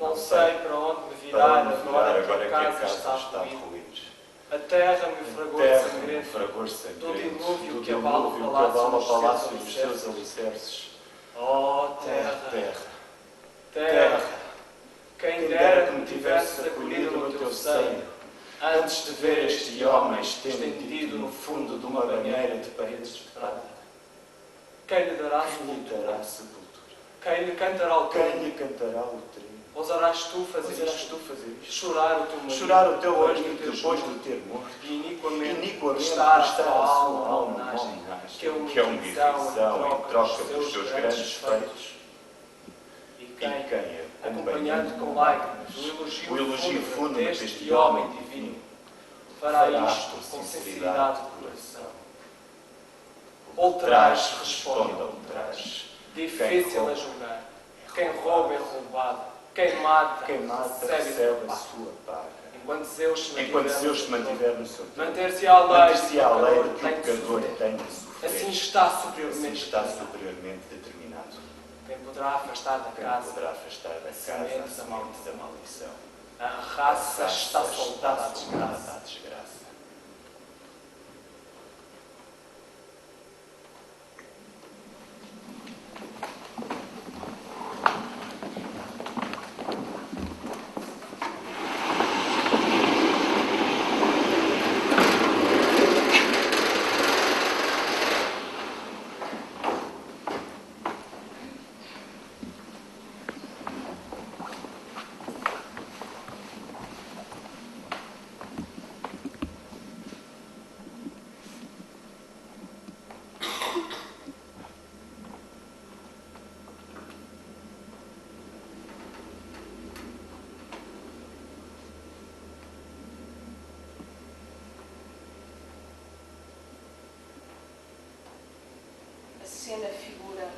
Não sei para onde me virar agora que a casa está a ruir. A terra me fragou de sangrento, do dilúvio que abala o palácio dos seus alicerces. Oh, terra, terra, quem dera que me tivesses acolhido no teu seio, antes de ver este homem estendido no fundo de uma banheira de paredes de prata. Quem lhe dará sepultura? Quem lhe cantará o trino? Ousarás tu fazer isto? Chorar o teu marido depois de ter morto? E iniquamente estar a sua alma uma homenagem, que é uma irrição em troca dos seus grandes feitos? E quem, acompanhando com lágrimas o elogio fúnebre deste homem divino, fará isto com sinceridade de coração? Ultraje, responda ultraje, difícil a julgar. Quem rouba é roubado, quem mata recebe a sua paga. Enquanto Zeus se mantiver no seu trono, manter-se-á a lei de que o pecador tem de sofrer. Assim está superiormente determinado. Quem poderá afastar da casa sementes da maldição. A raça está soldada à desgraça. A cena figura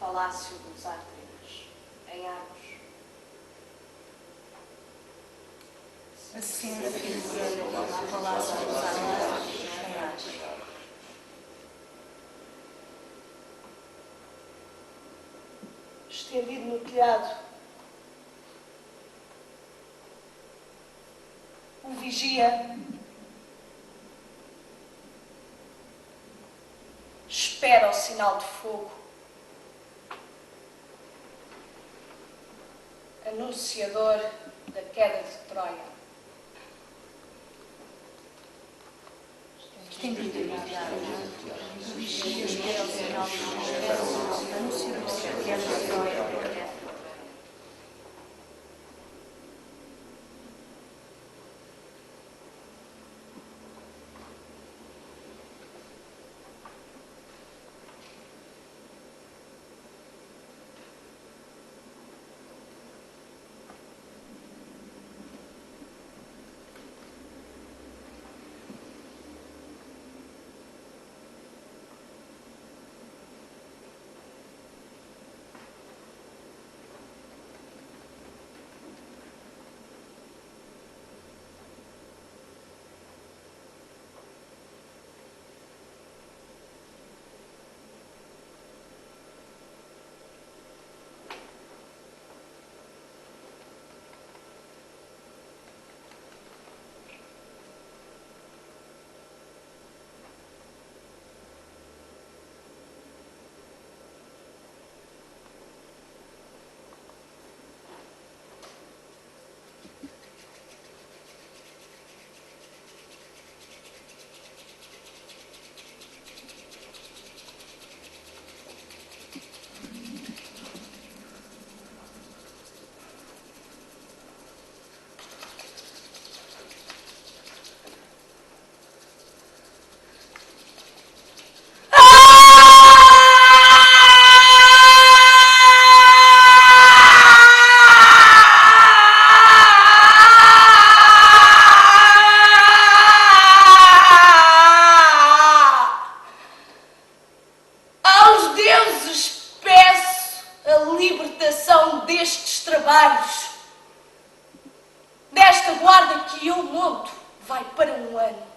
Palácio dos Ártires, em Argos. A cena figura Palácio dos Ártires, em Argos. Estendido no telhado, o vigia espera o sinal de fogo, anunciador da queda de Troia. Estendido no telhado, o vigia espera o sinal de fogo, anunciador da queda de Troia. Destes trabalhos, desta guarda que eu monto, vai para um ano.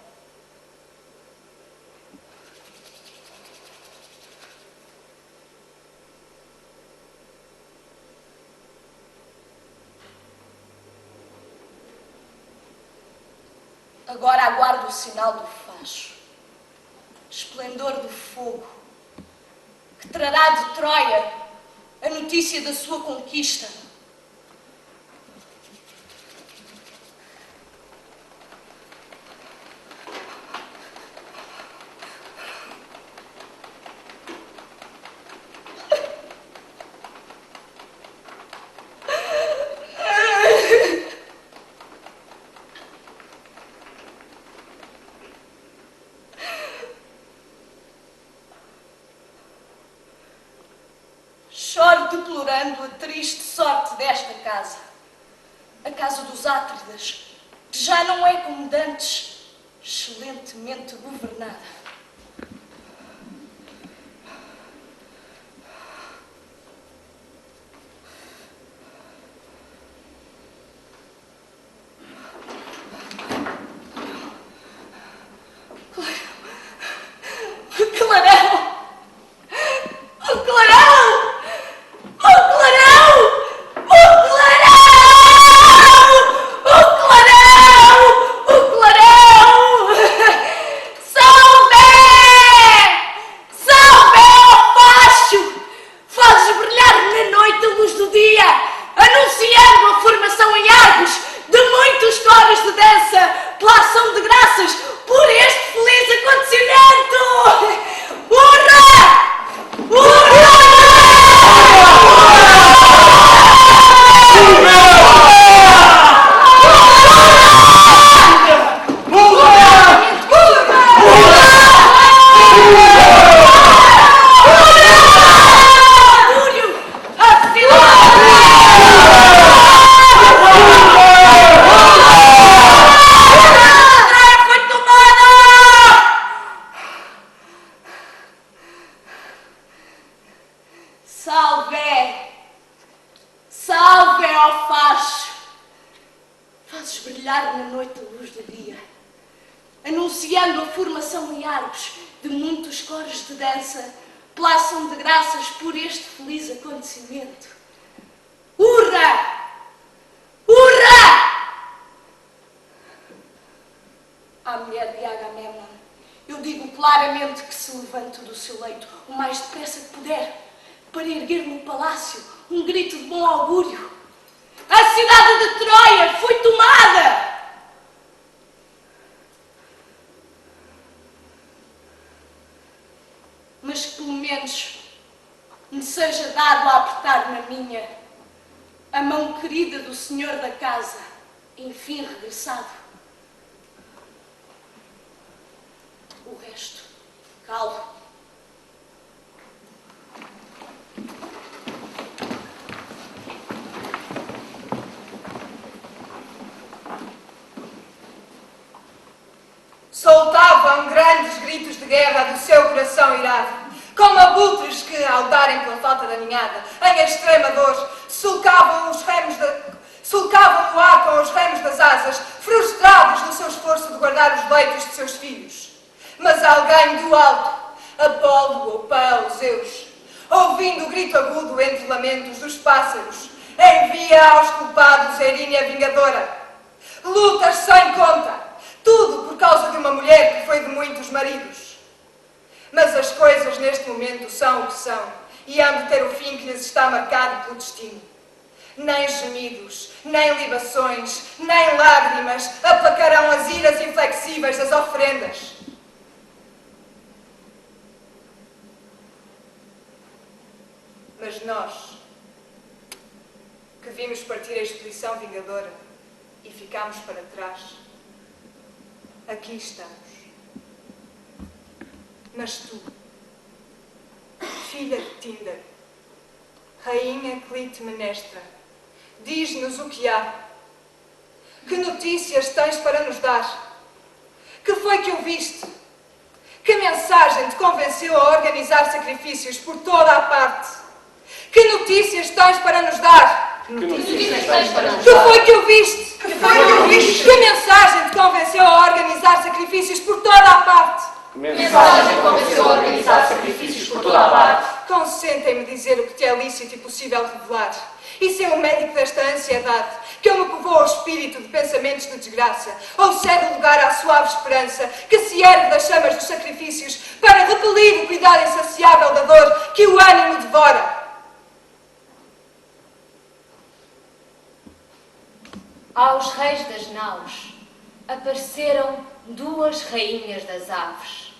Agora aguardo o sinal do facho, esplendor do fogo, que trará de Troia a notícia da sua conquista. Choro deplorando a triste sorte desta casa, a casa dos Átridas, que já não é como dantes, excelentemente governada. Anunciando a formação em árvores de muitos coros de dança, plaçam de graças por este feliz acontecimento. Urra! Urra! À mulher de Agamemnon, eu digo claramente que se levante do seu leito o mais depressa que puder, para erguer no palácio um grito de bom augúrio. A cidade de Troia foi tomada! Mas que pelo menos me seja dado a apertar na minha a mão querida do senhor da casa, enfim regressado. O resto, calo. Soltavam grandes gritos de guerra do seu coração irado, como abutres que, ao darem pela falta da ninhada, em extrema dor, sulcavam o ar com os remos das asas, frustrados no seu esforço de guardar os leitos de seus filhos. Mas alguém do alto, Apolo ou Pau, Zeus, ouvindo o grito agudo entre lamentos dos pássaros, envia aos culpados a Erínia vingadora. Lutas sem conta, tudo por causa de uma mulher que foi de muitos maridos. Mas as coisas neste momento são o que são, e hão de ter o fim que lhes está marcado pelo destino. Nem gemidos, nem libações, nem lágrimas aplacarão as iras inflexíveis das oferendas. Mas nós, que vimos partir a expedição vingadora e ficámos para trás, aqui estamos. Mas tu, filha de Tíndaro, rainha Clitemnestra, diz-nos o que há. Que notícias tens para nos dar? Que foi que ouviste? Que mensagem te convenceu a organizar sacrifícios por toda a parte? Que notícias tens para nos dar? Que notícias tens para nos Que dar? foi que ouviste? Que foi que ouviste? Que mensagem te convenceu a organizar sacrifícios por toda a parte? Mensagem convenceu a organizar sacrifícios por toda a parte. Consentem-me dizer o que te é lícito e possível revelar. E se é o médico desta ansiedade, que eu me povoa o espírito de pensamentos de desgraça, ou cede lugar à suave esperança, que se ergue das chamas dos sacrifícios, para repelir o cuidado insaciável da dor que o ânimo devora? Aos reis das naus apareceram duas rainhas das aves,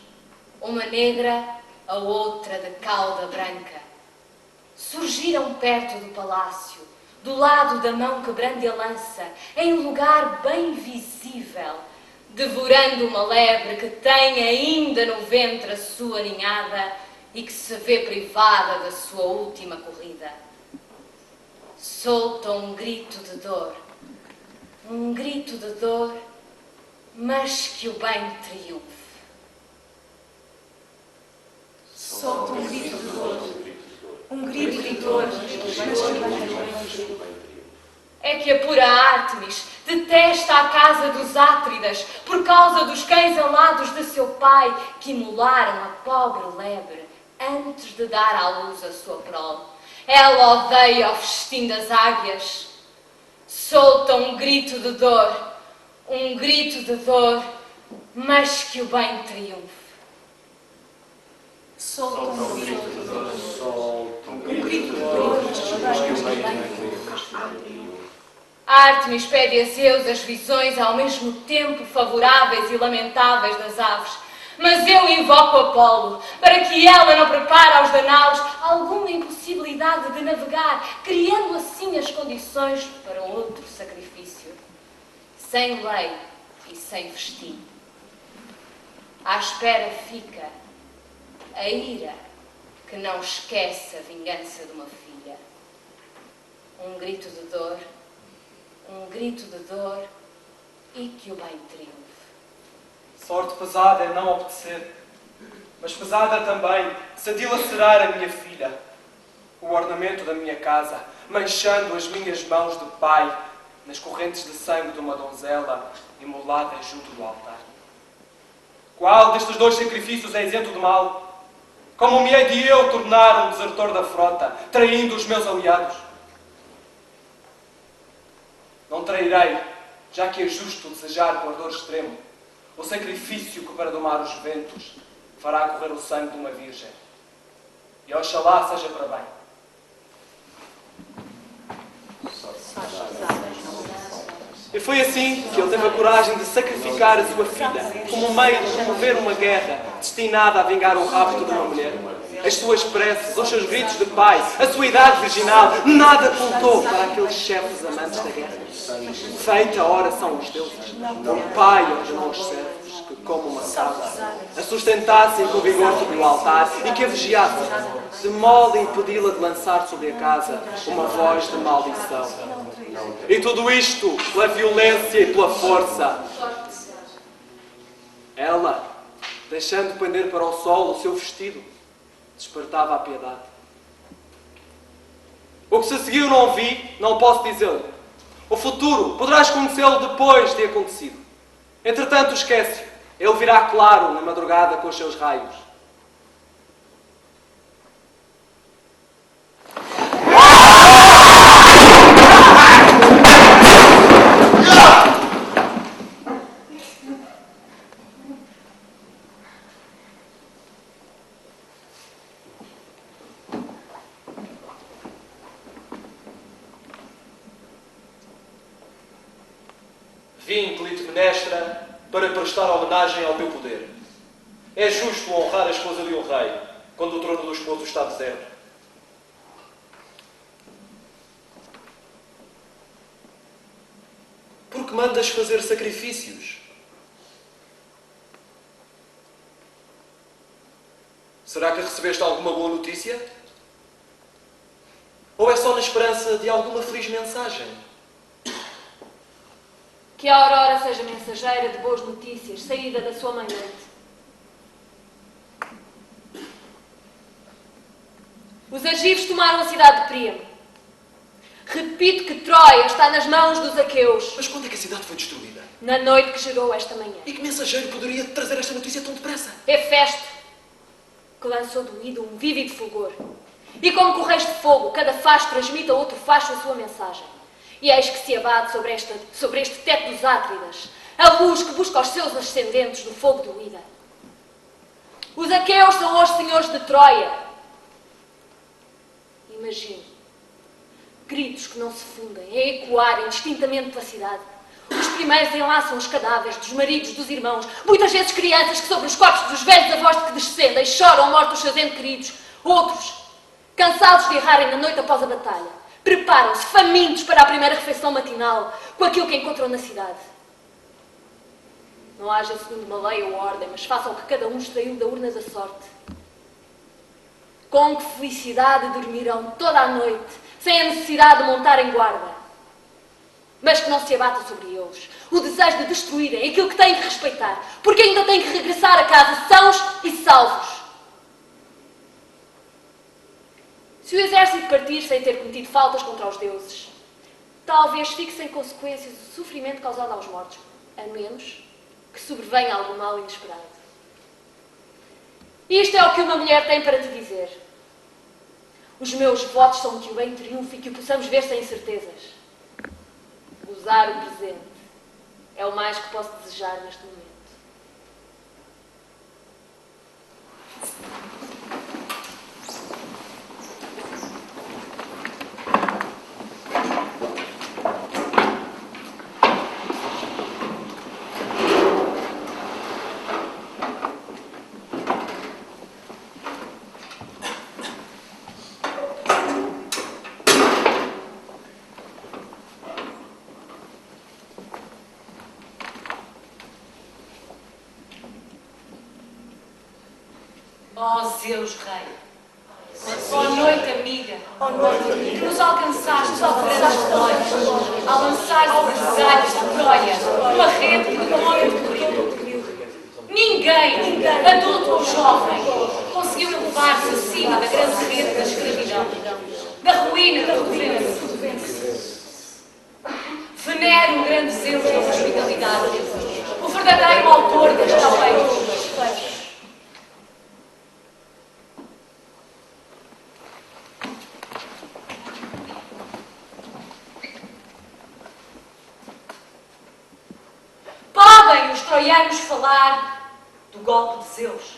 uma negra, a outra de cauda branca. Surgiram perto do palácio, do lado da mão que brande a lança, em lugar bem visível, devorando uma lebre que tem ainda no ventre a sua ninhada e que se vê privada da sua última corrida. Solta um grito de dor, mas que o bem triunfe. Solta um grito de dor, um grito de dor, mas que o bem triunfe. É que a pura Ártemis detesta a casa dos Átridas por causa dos cães alados de seu pai que imolaram a pobre lebre antes de dar à luz a sua prole. Ela odeia o festim das águias. Solta um grito de dor, mas que o bem triunfe. Solta um grito de dor, um grito de dor, mas que o bem triunfe. Ártemis pede a Zeus as visões ao mesmo tempo favoráveis e lamentáveis das aves, mas eu invoco Apolo para que ela não prepare aos danaus alguma impossibilidade de navegar, criando assim as condições para um outro sacrifício, sem lei e sem festim. À espera fica a ira que não esquece a vingança de uma filha. Um grito de dor e que o bem triunfe. Sorte pesada é não obedecer, mas pesada também se dilacerar a minha filha, o ornamento da minha casa, manchando as minhas mãos de pai nas correntes de sangue de uma donzela imolada junto do altar. Qual destes dois sacrifícios é isento de mal? Como me hei de eu tornar um desertor da frota, traindo os meus aliados? Não trairei, já que é justo desejar com ardor extremo o sacrifício que para domar os ventos fará correr o sangue de uma virgem. E oxalá seja para bem. E foi assim que ele teve a coragem de sacrificar a sua filha como meio de promover uma guerra destinada a vingar o rapto de uma mulher. As suas preces, os seus gritos de pai, a sua idade virginal, nada contou para aqueles chefes amantes da guerra. Feita a oração aos deuses, o pai ordenou aos servos que, como uma cabra, a sustentassem com vigor sobre o altar e que a vigiassem, de modo a impedi-la de lançar sobre a casa uma voz de maldição. E tudo isto pela violência e pela força. Ela, deixando pender para o sol o seu vestido, despertava a piedade. O que se seguiu não vi, não posso dizê-lo. O futuro poderás conhecê-lo depois de acontecido. Entretanto, esquece-o. Ele virá claro na madrugada com os seus raios. Vim, Clitemnestra, para prestar homenagem ao teu poder. É justo honrar a esposa de um rei, quando o trono do esposo está deserto. Por que mandas fazer sacrifícios? Será que recebeste alguma boa notícia? Ou é só na esperança de alguma feliz mensagem? Que a Aurora seja mensageira de boas notícias, saída da sua mãe noite. Os argivos tomaram a cidade de Príamo. Repito que Troia está nas mãos dos aqueus. Mas quando é que a cidade foi destruída? Na noite que chegou esta manhã. E que mensageiro poderia trazer esta notícia tão depressa? Hefesto, que lançou do ídolo um vívido fulgor. E como correios de fogo, cada facho transmite a outro facho a sua mensagem. E eis que se abate sobre este teto dos Átridas a luz que busca os seus ascendentes do fogo do Ida. Os aqueus são os senhores de Troia. Imagine gritos que não se fundem, a ecoarem distintamente pela cidade. Os primeiros enlaçam os cadáveres dos maridos, dos irmãos, muitas vezes crianças que sobre os corpos dos velhos avós de que descendem choram mortos os seus entes queridos. Outros, cansados de errarem na noite após a batalha, preparam-se famintos para a primeira refeição matinal com aquilo que encontram na cidade. Não haja segundo uma lei ou ordem, mas façam o que cada um extraiu da urna da sorte. Com que felicidade dormirão toda a noite, sem a necessidade de montar em guarda. Mas que não se abata sobre eles o desejo de destruírem aquilo que têm que respeitar, porque ainda têm que regressar a casa sãos e salvos. Se o exército partir sem ter cometido faltas contra os deuses, talvez fique sem consequências o sofrimento causado aos mortos, a menos que sobrevenha algum mal inesperado. Isto é o que uma mulher tem para te dizer. Os meus votos são que o bem triunfe e que o possamos ver sem incertezas. Usar o presente é o mais que posso desejar neste momento. Ó Zeus, Rei, ó noite amiga, que nos alcançaste ao grande glória, ao lançar os galhos de Troia, uma rede de glória de perigo. Ninguém, adulto ou jovem, conseguiu elevar-se acima da grande rede da escravidão, da ruína da doença. Venero o grande Zeus da hospitalidade, o verdadeiro autor desta lei. Podem os troianos falar do golpe de Zeus.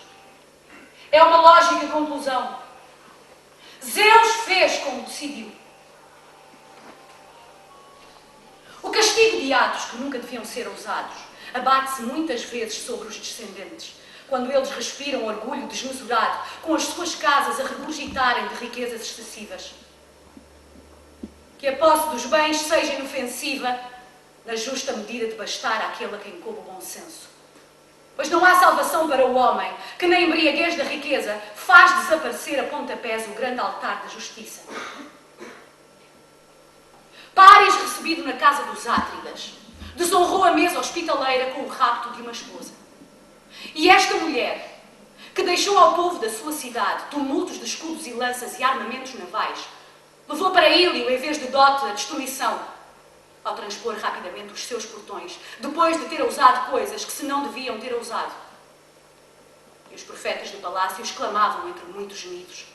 É uma lógica conclusão. Zeus fez como decidiu. O castigo de atos que nunca deviam ser ousados abate-se muitas vezes sobre os descendentes, quando eles respiram orgulho desmesurado, com as suas casas a regurgitarem de riquezas excessivas. Que a posse dos bens seja inofensiva, na justa medida de bastar àquele a quem coube o bom senso. Pois não há salvação para o homem que, na embriaguez da riqueza, faz desaparecer a pontapés o grande altar da justiça. Páris, recebido na casa dos Átridas, desonrou a mesa hospitaleira com o rapto de uma esposa. E esta mulher, que deixou ao povo da sua cidade tumultos de escudos e lanças e armamentos navais, levou para Ílio, em vez de dote, a destruição, ao transpor rapidamente os seus portões, depois de ter ousado coisas que se não deviam ter ousado. E os profetas do palácio exclamavam entre muitos gemidos: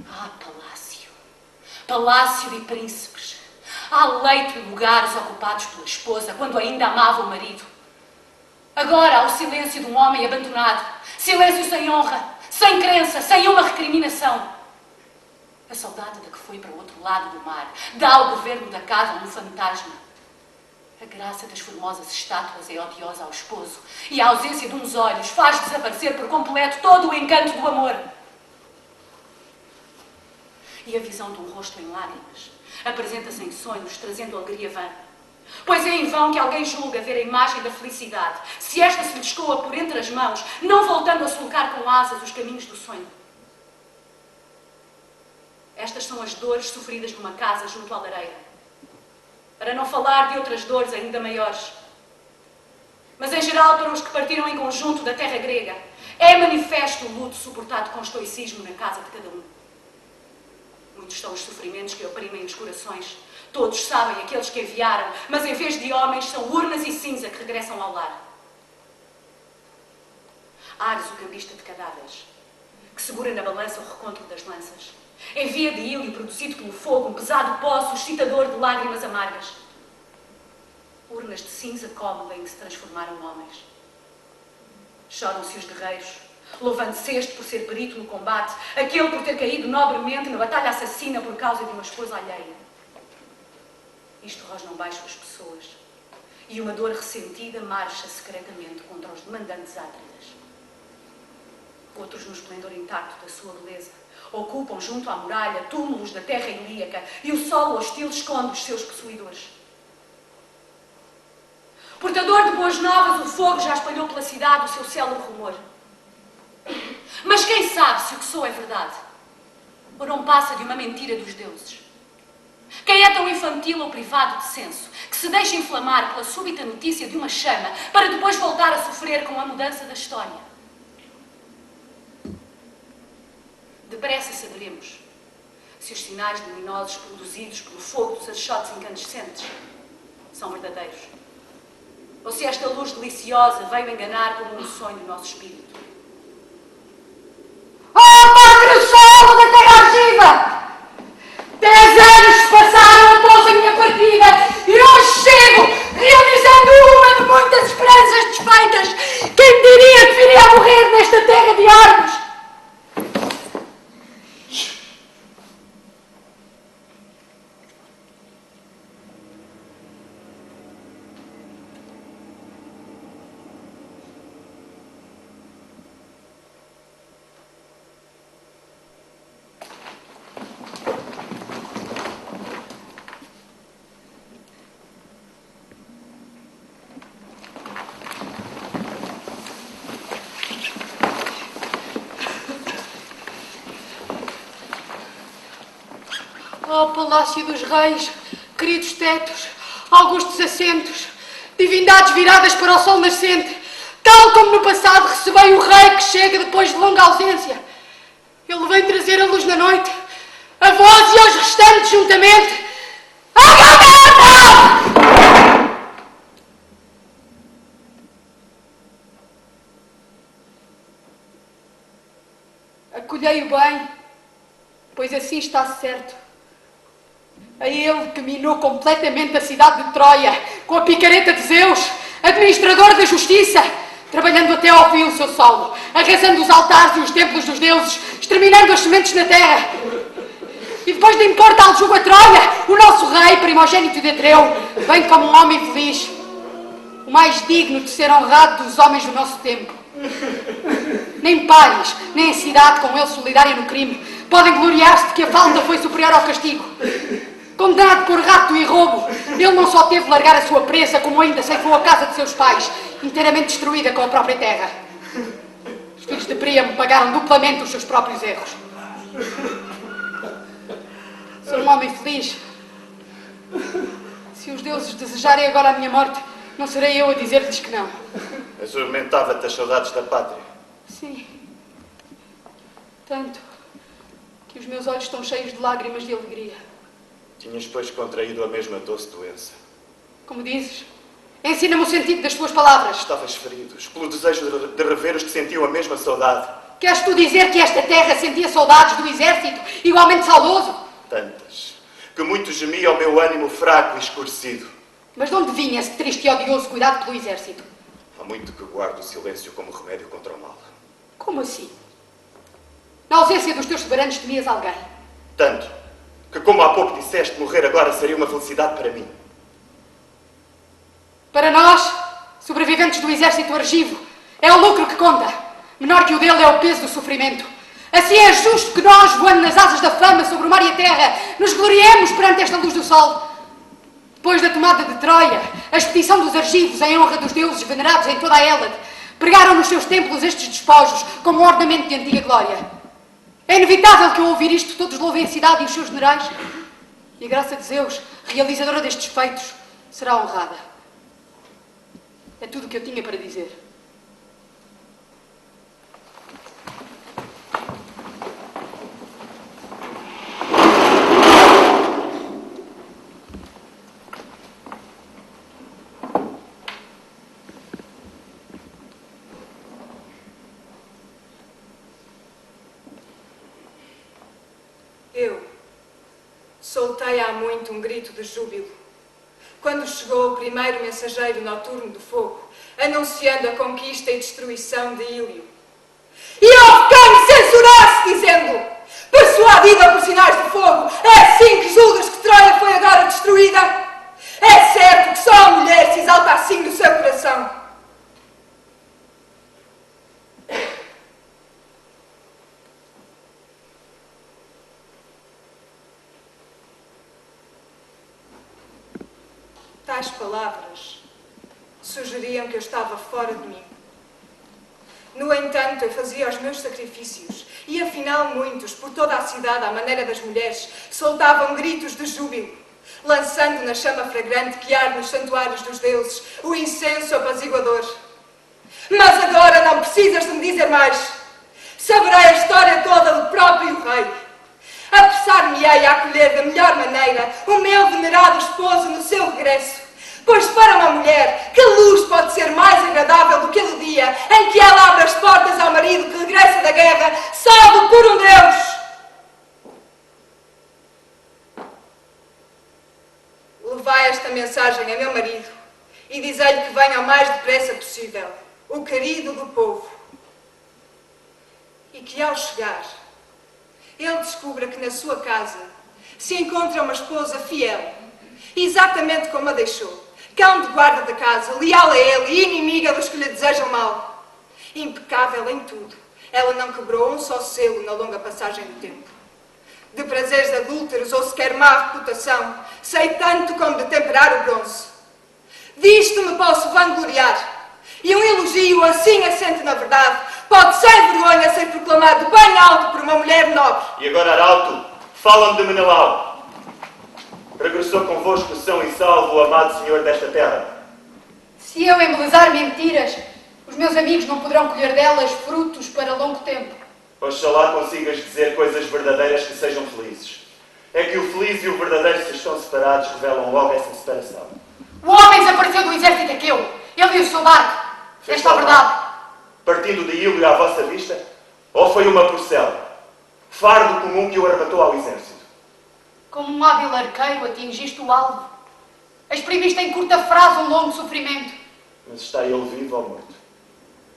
ah, palácio, palácio de príncipes, há leito e lugares ocupados pela esposa quando ainda amava o marido. Agora há o silêncio de um homem abandonado, silêncio sem honra, sem crença, sem uma recriminação. A saudade da que foi para o outro lado do mar dá ao governo da casa um fantasma. A graça das formosas estátuas é odiosa ao esposo e a ausência de uns olhos faz desaparecer por completo todo o encanto do amor. E a visão de um rosto em lágrimas apresenta-se em sonhos, trazendo alegria vã. Pois é em vão que alguém julga ver a imagem da felicidade, se esta se lhe escoa por entre as mãos, não voltando a sulcar com asas os caminhos do sonho. Estas são as dores sofridas numa casa junto à lareira. Para não falar de outras dores ainda maiores. Mas, em geral, para os que partiram em conjunto da terra grega, é manifesto o luto suportado com estoicismo na casa de cada um. Muitos são os sofrimentos que oprimem os corações. Todos sabem aqueles que enviaram, mas em vez de homens são urnas e cinza que regressam ao lar. Ares, o cambista de cadáveres, que segura na balança o recontro das lanças. Envia de ílio produzido pelo fogo um pesado pó suscitador de lágrimas amargas. Urnas de cinza cómoda em que se transformaram homens. Choram-se os guerreiros, louvando-se este por ser perito no combate, aquele por ter caído nobremente na batalha assassina por causa de uma esposa alheia. Isto rosnam baixo as pessoas, e uma dor ressentida marcha secretamente contra os demandantes átridas. Outros, no esplendor intacto da sua beleza, ocupam junto à muralha túmulos da terra ilíaca e o solo hostil esconde os seus possuidores. Portador de boas novas, o fogo já espalhou pela cidade o seu célebre rumor. Mas quem sabe se o que sou é verdade? Ou não passa de uma mentira dos deuses? Quem é tão infantil ou privado de senso que se deixa inflamar pela súbita notícia de uma chama para depois voltar a sofrer com a mudança da história? Depressa saberemos se os sinais luminosos produzidos pelo fogo dos achotes incandescentes são verdadeiros. Ou se esta luz deliciosa veio enganar como um sonho do nosso espírito. Oh, Padre Solo da Terra Argiva! 10 anos se passaram após a minha partida e hoje chego, realizando uma de muitas esperanças desfeitas. Quem diria que viria a morrer nesta terra de armas? Oh, Palácio dos Reis, queridos tetos, augustos assentos, divindades viradas para o sol nascente, tal como no passado recebei o rei que chega depois de longa ausência. Ele vem trazer a luz da noite, a vós e aos restantes juntamente. Agamemnon! Acolhei-o bem, pois assim está certo. A ele que minou completamente a cidade de Troia, com a picareta de Zeus, administrador da justiça, trabalhando até ao fim o seu solo, arrasando os altares e os templos dos deuses, exterminando as sementes na terra. E depois de impor tal jugo a Troia, o nosso rei, primogênito de Atreu, vem como um homem feliz, o mais digno de ser honrado dos homens do nosso tempo. Nem Paris, nem a cidade com ele solidária no crime, podem gloriar-se de que a falta foi superior ao castigo. Condenado por rapto e roubo, ele não só teve de largar a sua presa, como ainda ceifou a casa de seus pais, inteiramente destruída com a própria terra. Os filhos de Príamo pagaram duplamente os seus próprios erros. Sou um homem feliz. Se os deuses desejarem agora a minha morte, não serei eu a dizer-lhes que não. Atormentava-te as saudades da pátria. Sim. Tanto que os meus olhos estão cheios de lágrimas de alegria. Tinhas, pois, contraído a mesma doce doença. Como dizes? Ensina-me o sentido das tuas palavras. Estavas feridos pelo desejo de rever os que sentiam a mesma saudade. Queres tu dizer que esta terra sentia saudades do exército, igualmente saudoso? Tantas, que muito gemia o meu ânimo fraco e escurecido. Mas de onde vinha esse triste e odioso cuidado pelo exército? Há muito que guardo o silêncio como remédio contra o mal. Como assim? Na ausência dos teus soberanos temias alguém? Tanto, que como há pouco disseste, morrer agora seria uma felicidade para mim. Para nós, sobreviventes do exército argivo, é o lucro que conta. Menor que o dele é o peso do sofrimento. Assim é justo que nós, voando nas asas da fama sobre o mar e a terra, nos gloriemos perante esta luz do sol. Depois da tomada de Troia, a expedição dos argivos em honra dos deuses venerados em toda a Hélade, pregaram nos seus templos estes despojos como um ornamento de antiga glória. É inevitável que ao ouvir isto todos louvem a cidade e os seus generais. E a graça de Zeus, realizadora destes feitos, será honrada. É tudo o que eu tinha para dizer. soltei há muito um grito de júbilo, quando chegou o primeiro mensageiro noturno do fogo, anunciando a conquista e destruição de Ílio. E houve quem me censurasse, dizendo: persuadida por sinais de fogo, é assim que julgas que Troia foi agora destruída? É certo que só a mulher se exalta assim no seu coração. Tais palavras sugeriam que eu estava fora de mim. No entanto, eu fazia os meus sacrifícios e, afinal, muitos, por toda a cidade, à maneira das mulheres, soltavam gritos de júbilo, lançando na chama fragrante que arde nos santuários dos deuses o incenso apaziguador. Mas agora não precisas de me dizer mais. Saberei a história toda do próprio rei. Apressar-me-ei a acolher da melhor maneira o meu venerado esposo no seu regresso. Pois para uma mulher, que luz pode ser mais agradável do que o dia em que ela abre as portas ao marido que regressa da guerra, salvo por um Deus? Levai esta mensagem a meu marido e dizei-lhe que venha o mais depressa possível, o querido do povo. E que ao chegar, ele descubra que na sua casa se encontra uma esposa fiel, exatamente como a deixou, cão de guarda da casa, leal a ele e inimiga dos que lhe desejam mal. Impecável em tudo, ela não quebrou um só selo na longa passagem do tempo. De prazeres adúlteros ou sequer má reputação, sei tanto como de temperar o bronze. Disto me posso vangloriar, e um elogio assim assente na verdade pode sem vergonha ser proclamado bem alto por uma mulher nobre. E agora, Arauto, fala-me de Menelau. Regressou convosco são e salvo o amado senhor desta terra. Se eu embelezar mentiras, os meus amigos não poderão colher delas frutos para longo tempo. Oxalá consigas dizer coisas verdadeiras que sejam felizes. É que o feliz e o verdadeiro, se estão separados, revelam logo essa separação. O homem desapareceu do exército aqueu. Ele e o seu barco. Esta é a verdade. Partindo de Ílio à vossa vista? Ou foi uma porcela? Fardo comum que o arrebatou ao exército? Como um hábil arqueiro atingiste o alvo. Exprimiste em curta frase um longo sofrimento. Mas está ele vivo ou morto?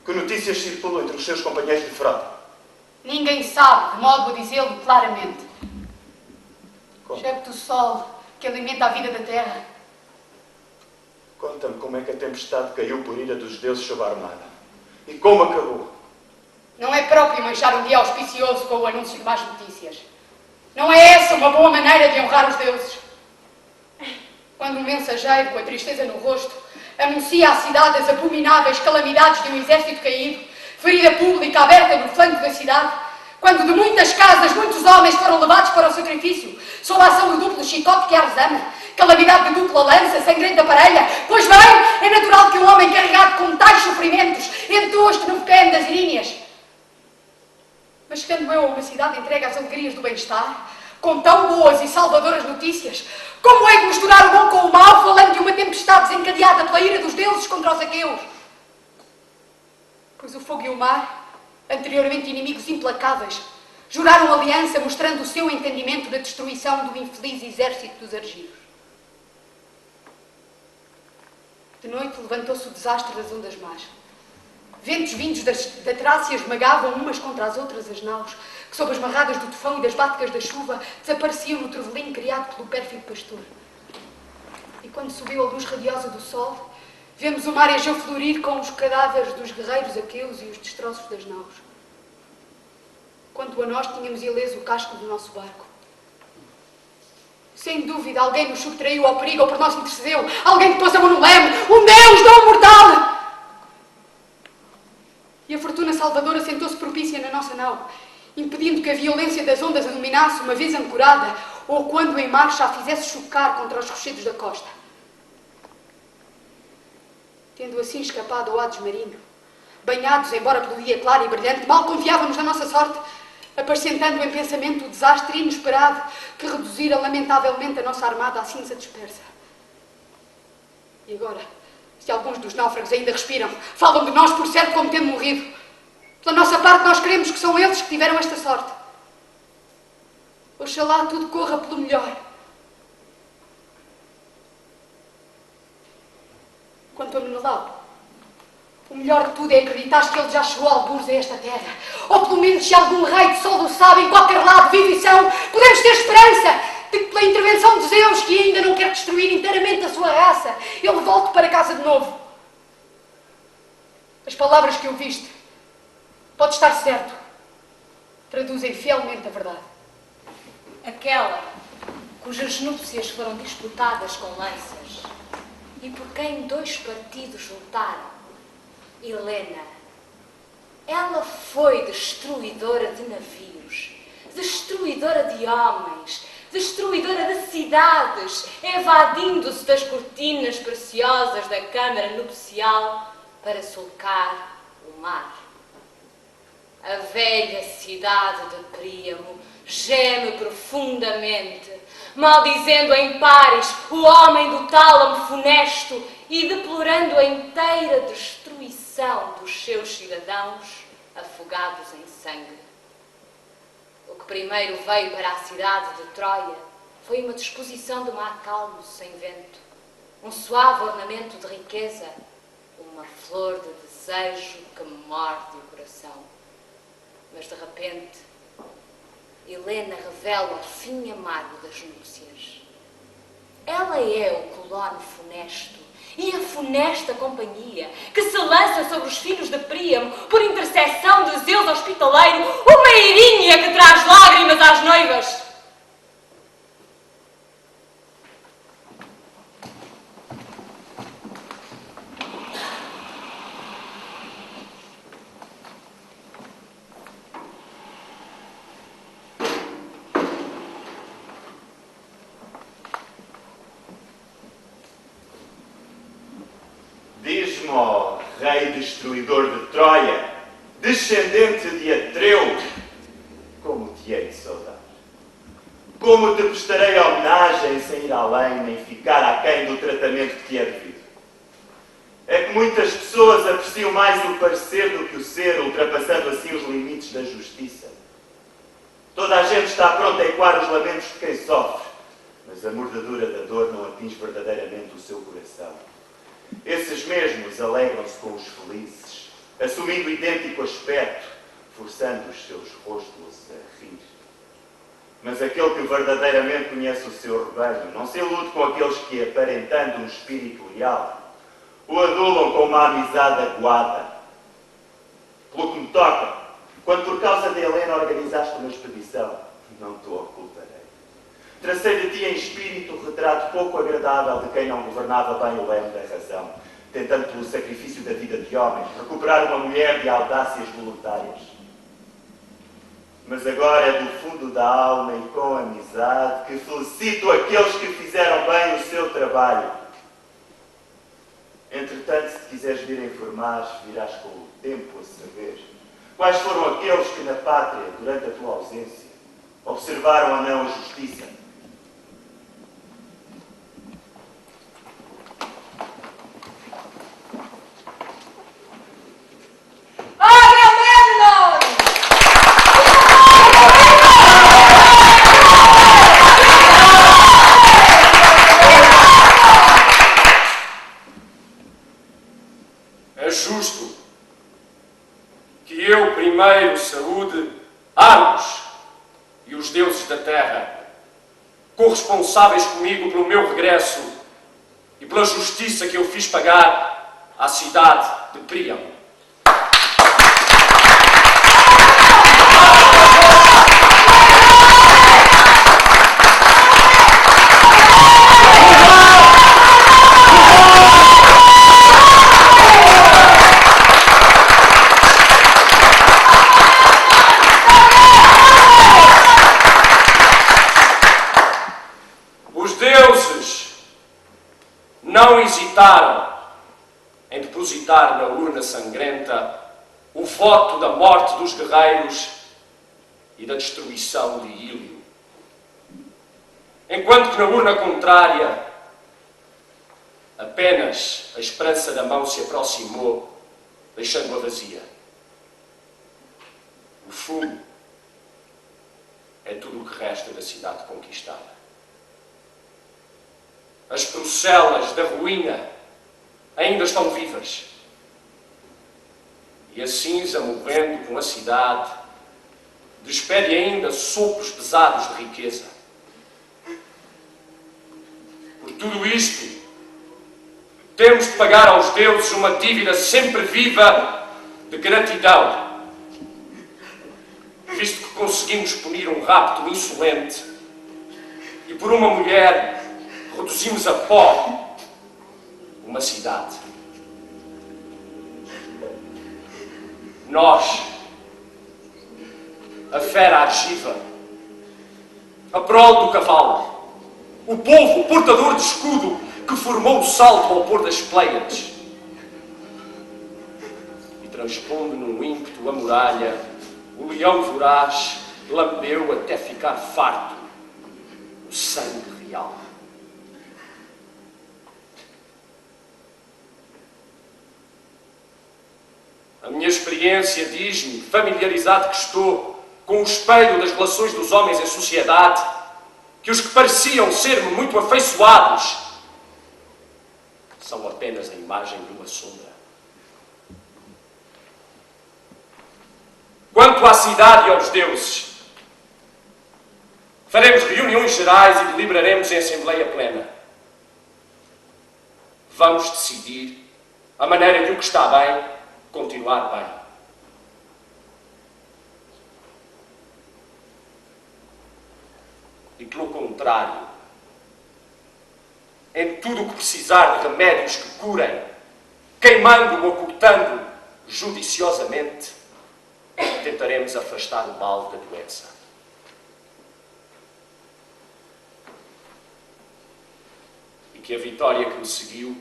Que notícias circulam entre os seus companheiros de frota? Ninguém sabe, de modo a dizê-lo claramente. Excepto o sol que alimenta a vida da terra. Conta-me como é que a tempestade caiu por ira dos deuses sobre a armada. E como acabou? Não é próprio manchar um dia auspicioso com o anúncio de más notícias. Não é essa uma boa maneira de honrar os deuses. Quando um mensageiro, com a tristeza no rosto, anuncia à cidade as abomináveis calamidades de um exército caído, ferida pública aberta no flanco da cidade, quando de muitas casas muitos homens foram levados para o sacrifício, sob a ação do duplo chicote que Ares ama, calamidade de dupla lança, sangrenta parelha, pois bem, é natural que um homem carregado com tais sofrimentos entoste no pequeno das iríneas. Mas chegando eu a uma cidade entregue às alegrias do bem-estar, com tão boas e salvadoras notícias, como é de misturar o bom com o mau, falando de uma tempestade desencadeada pela ira dos deuses contra os aqueus? Pois o fogo e o mar, anteriormente inimigos implacáveis, juraram aliança mostrando o seu entendimento na destruição do infeliz exército dos argivos. De noite levantou-se o desastre das ondas más. Ventos vindos da Trácia esmagavam umas contra as outras as naus, que sob as marradas do tufão e das báticas da chuva desapareciam no trovelinho criado pelo pérfido pastor. E quando subiu a luz radiosa do sol, vemos o mar a florir com os cadáveres dos guerreiros aqueus e os destroços das naus. Quanto a nós, tínhamos ileso o casco do nosso barco. Sem dúvida, alguém nos subtraiu ao perigo ou por nós intercedeu. Alguém que pôs a mão no leme. Um Deus não mortal! E a fortuna salvadora sentou-se propícia na nossa nau, impedindo que a violência das ondas a dominasse uma vez ancorada ou quando em marcha a fizesse chocar contra os rochedos da costa. Tendo assim escapado ao Hades marinho, banhados, embora pelo dia claro e brilhante, mal confiávamos na nossa sorte, apacentando em pensamento o desastre inesperado que reduzira lamentavelmente a nossa armada à cinza dispersa. E agora, se alguns dos náufragos ainda respiram, falam de nós por certo como tendo morrido. Pela nossa parte, nós queremos que são eles que tiveram esta sorte. Oxalá tudo corra pelo melhor. O melhor de tudo é acreditar que ele já chegou algures a esta terra. Ou pelo menos se algum rei de sol o sabe em qualquer lado vive e são, podemos ter esperança de que pela intervenção de Zeus, que ainda não quer destruir inteiramente a sua raça, ele volte para casa de novo. As palavras que ouviste, pode estar certo, traduzem fielmente a verdade. Aquela cujas núpcias foram disputadas com lanças e por quem 2 partidos lutaram, Helena. Ela foi destruidora de navios, destruidora de homens, destruidora de cidades, evadindo-se das cortinas preciosas da câmara nupcial para sulcar o mar. A velha cidade de Príamo geme profundamente, maldizendo em pares o homem do tálamo funesto e deplorando a inteira destruição dos seus cidadãos afogados em sangue. O que primeiro veio para a cidade de Troia foi uma disposição de mar calmo sem vento, um suave ornamento de riqueza, uma flor de desejo que morde o coração. Mas de repente, Helena revela o fim amargo das núpcias. Ela é o colono funesto e a funesta companhia que se lança sobre os filhos de Príamo por intercessão de Zeus hospitaleiro, uma irinha que traz lágrimas às noivas. Diz-me, ó rei destruidor de Troia, descendente de Atreu, como te hei de saudar. Como te prestarei homenagem sem ir além, nem ficar aquém do tratamento que te é devido. É que muitas pessoas apreciam mais o parecer do que o ser, ultrapassando assim os limites da justiça. Toda a gente está pronta a ecoar os lamentos de quem sofre, mas a mordedura da dor não atinge verdadeiramente o seu coração. Esses mesmos alegram-se com os felizes, assumindo idêntico aspecto, forçando os seus rostos a rir. Mas aquele que verdadeiramente conhece o seu rebanho não se ilude com aqueles que, aparentando um espírito leal, o adulam com uma amizade aguada. Pelo que me toca, quando por causa de Helena organizaste uma expedição, não te ocultarei. Tracei de ti em espírito um retrato pouco agradável de quem não governava bem o leme da razão, tentando pelo sacrifício da vida de homens recuperar uma mulher de audácias voluntárias. Mas agora é do fundo da alma e com amizade que felicito aqueles que fizeram bem o seu trabalho. Entretanto, se te quiseres vir a informar, virás com o tempo a saber quais foram aqueles que na pátria, durante a tua ausência, observaram ou não a justiça. É justo que eu primeiro saúde Argos e os deuses da terra, corresponsáveis comigo pelo meu regresso e pela justiça que eu fiz pagar à cidade de Príamo. Não hesitaram em depositar na urna sangrenta o voto da morte dos guerreiros e da destruição de Ílio. Enquanto que na urna contrária apenas a esperança da mão se aproximou, deixando-a vazia. O fumo é tudo o que resta da cidade conquistada. As procelas da ruína ainda estão vivas. E a cinza, movendo com a cidade, despede ainda sopros pesados de riqueza. Por tudo isto, temos de pagar aos deuses uma dívida sempre viva de gratidão, visto que conseguimos punir um rapto insolente e por uma mulher reduzimos a pó uma cidade. Nós, a fera argiva, a prole do cavalo, o povo portador de escudo que formou o salto ao pôr das Pleiades e transpondo num ímpeto a muralha, o leão voraz lambeu até ficar farto o sangue real. A minha experiência diz-me, familiarizado que estou com o espelho das relações dos homens em sociedade, que os que pareciam ser-me muito afeiçoados são apenas a imagem de uma sombra. Quanto à cidade e aos deuses, faremos reuniões gerais e deliberaremos em assembleia plena. Vamos decidir a maneira de o que está bem continuar bem. E pelo contrário, em tudo o que precisar de remédios que curem, queimando ou ocultando judiciosamente, tentaremos afastar o mal da doença. E que a vitória que me seguiu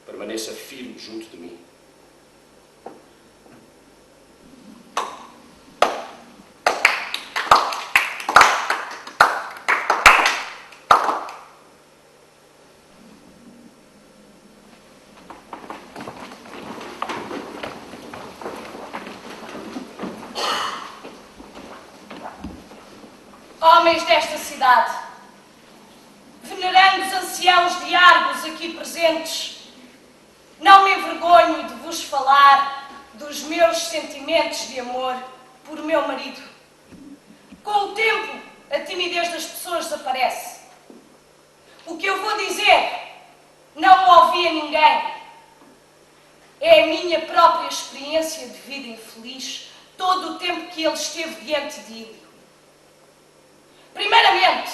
permaneça firme junto de mim. Homens desta cidade, venerandos anciãos de Argos aqui presentes, não me envergonho de vos falar dos meus sentimentos de amor por meu marido. Com o tempo, a timidez das pessoas desaparece. O que eu vou dizer não o ouvi a ninguém. É a minha própria experiência de vida infeliz todo o tempo que ele esteve diante de Ílio. Primeiramente,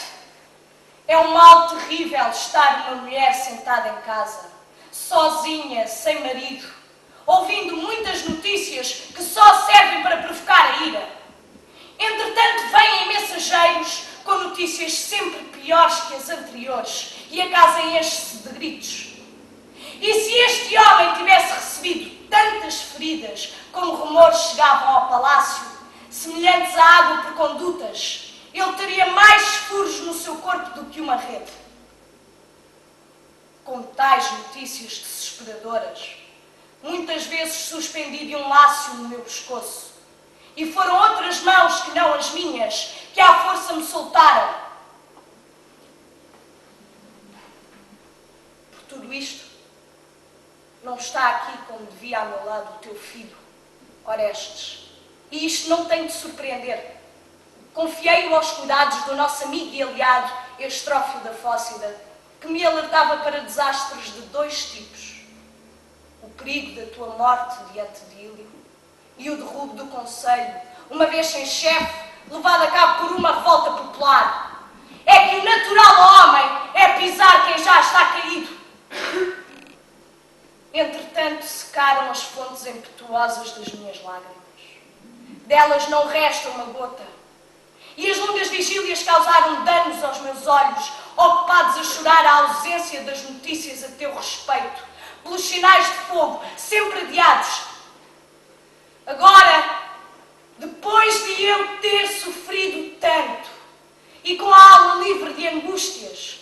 é um mal terrível estar uma mulher sentada em casa, sozinha, sem marido, ouvindo muitas notícias que só servem para provocar a ira. Entretanto, vêm mensageiros com notícias sempre piores que as anteriores e a casa enche-se de gritos. E se este homem tivesse recebido tantas feridas como rumores chegavam ao palácio, semelhantes à água por condutas, ele teria mais furos no seu corpo do que uma rede. Com tais notícias desesperadoras, muitas vezes suspendi de um laço no meu pescoço, e foram outras mãos que não as minhas que à força me soltaram. Por tudo isto, não está aqui como devia ao meu lado o teu filho, Orestes, e isto não tem de surpreender. Confiei-o aos cuidados do nosso amigo e aliado Estrófilo da Fócida, que me alertava para desastres de dois tipos: o perigo da tua morte diante de Ílio e o derrubo do conselho, uma vez sem chefe, levado a cabo por uma revolta popular. É que o natural homem é pisar quem já está caído. Entretanto, secaram as fontes impetuosas das minhas lágrimas. Delas não resta uma gota. E as longas vigílias causaram danos aos meus olhos, ocupados a chorar a ausência das notícias a teu respeito, pelos sinais de fogo, sempre adiados. Agora, depois de eu ter sofrido tanto, e com a alma livre de angústias,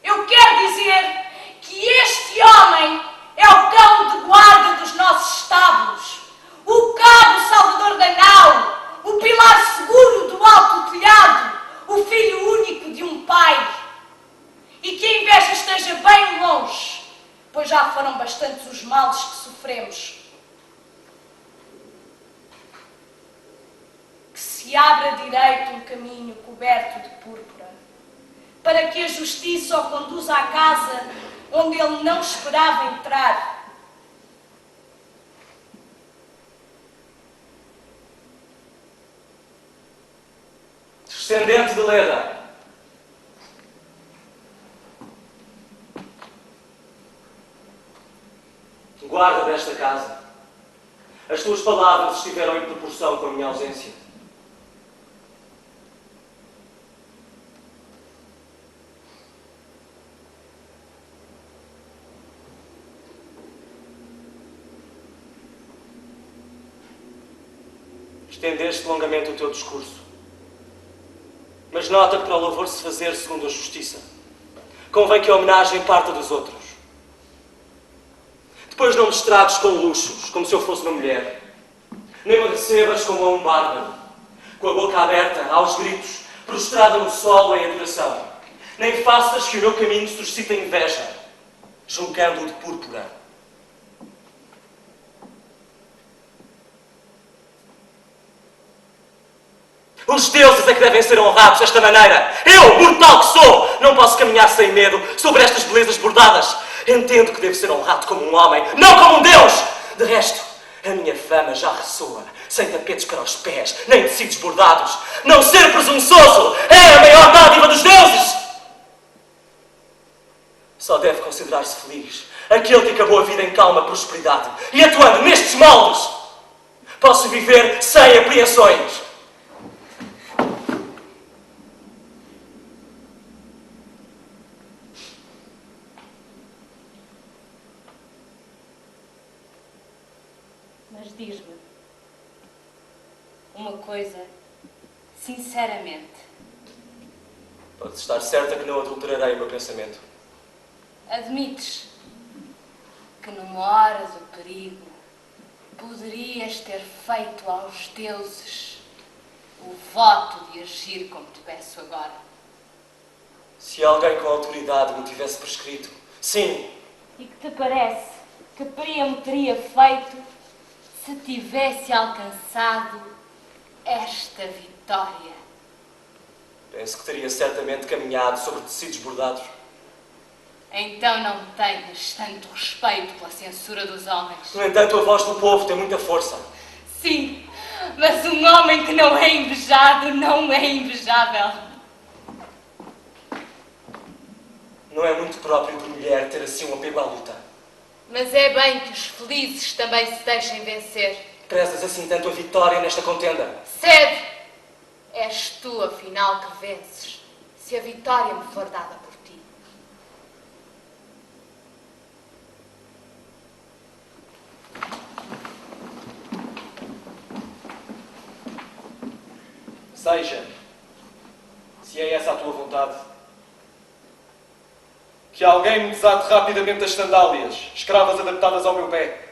eu quero dizer que este homem é o cão de guarda dos nossos estábulos, o cabo salvador da nau, o pilar seguro do alto telhado, o filho único de um pai. E que a inveja esteja bem longe, pois já foram bastantes os males que sofremos. se abra direito um caminho coberto de púrpura, para que a justiça o conduza à casa onde ele não esperava entrar. Descendente de Leda, guarda desta casa, as tuas palavras estiveram em proporção com a minha ausência. Estendeste longamente o teu discurso, mas nota que para o louvor se fazer segundo a justiça, convém que a homenagem parta dos outros. Depois não me estragues com luxos, como se eu fosse uma mulher. Nem me recebas como a um bárbaro, com a boca aberta, aos gritos, prostrada no solo em adoração. Nem faças que o meu caminho suscite inveja, julgando-o de púrpura. Os deuses é que devem ser honrados desta maneira. Eu, mortal que sou, não posso caminhar sem medo sobre estas belezas bordadas. Entendo que devo ser honrado como um homem, não como um deus. De resto, a minha fama já ressoa, sem tapetes para os pés, nem tecidos bordados. Não ser presunçoso é a maior dádiva dos deuses. Só deve considerar-se feliz aquele que acabou a vida em calma prosperidade e atuando nestes moldes. Posso viver sem apreensões. Mas diz-me uma coisa, sinceramente. Podes estar certa que não adulterarei o meu pensamento. Admites que numa hora do perigo poderias ter feito aos deuses o voto de agir como te peço agora? Se alguém com autoridade me tivesse prescrito, sim. E que te parece que Príamo teria feito se tivesse alcançado esta vitória? Penso que teria certamente caminhado sobre tecidos bordados. Então não tenhas tanto respeito pela censura dos homens. No entanto, a voz do povo tem muita força. Sim, mas um homem que não é invejado não é invejável. Não é muito próprio de mulher ter assim um apego à luta. Mas é bem que os felizes também se deixem vencer. Prezas assim tanto a vitória nesta contenda? Cede! És tu, afinal, que vences, se a vitória me for dada por ti. Seja, se é essa a tua vontade, que alguém me desate rapidamente as sandálias, escravas adaptadas ao meu pé.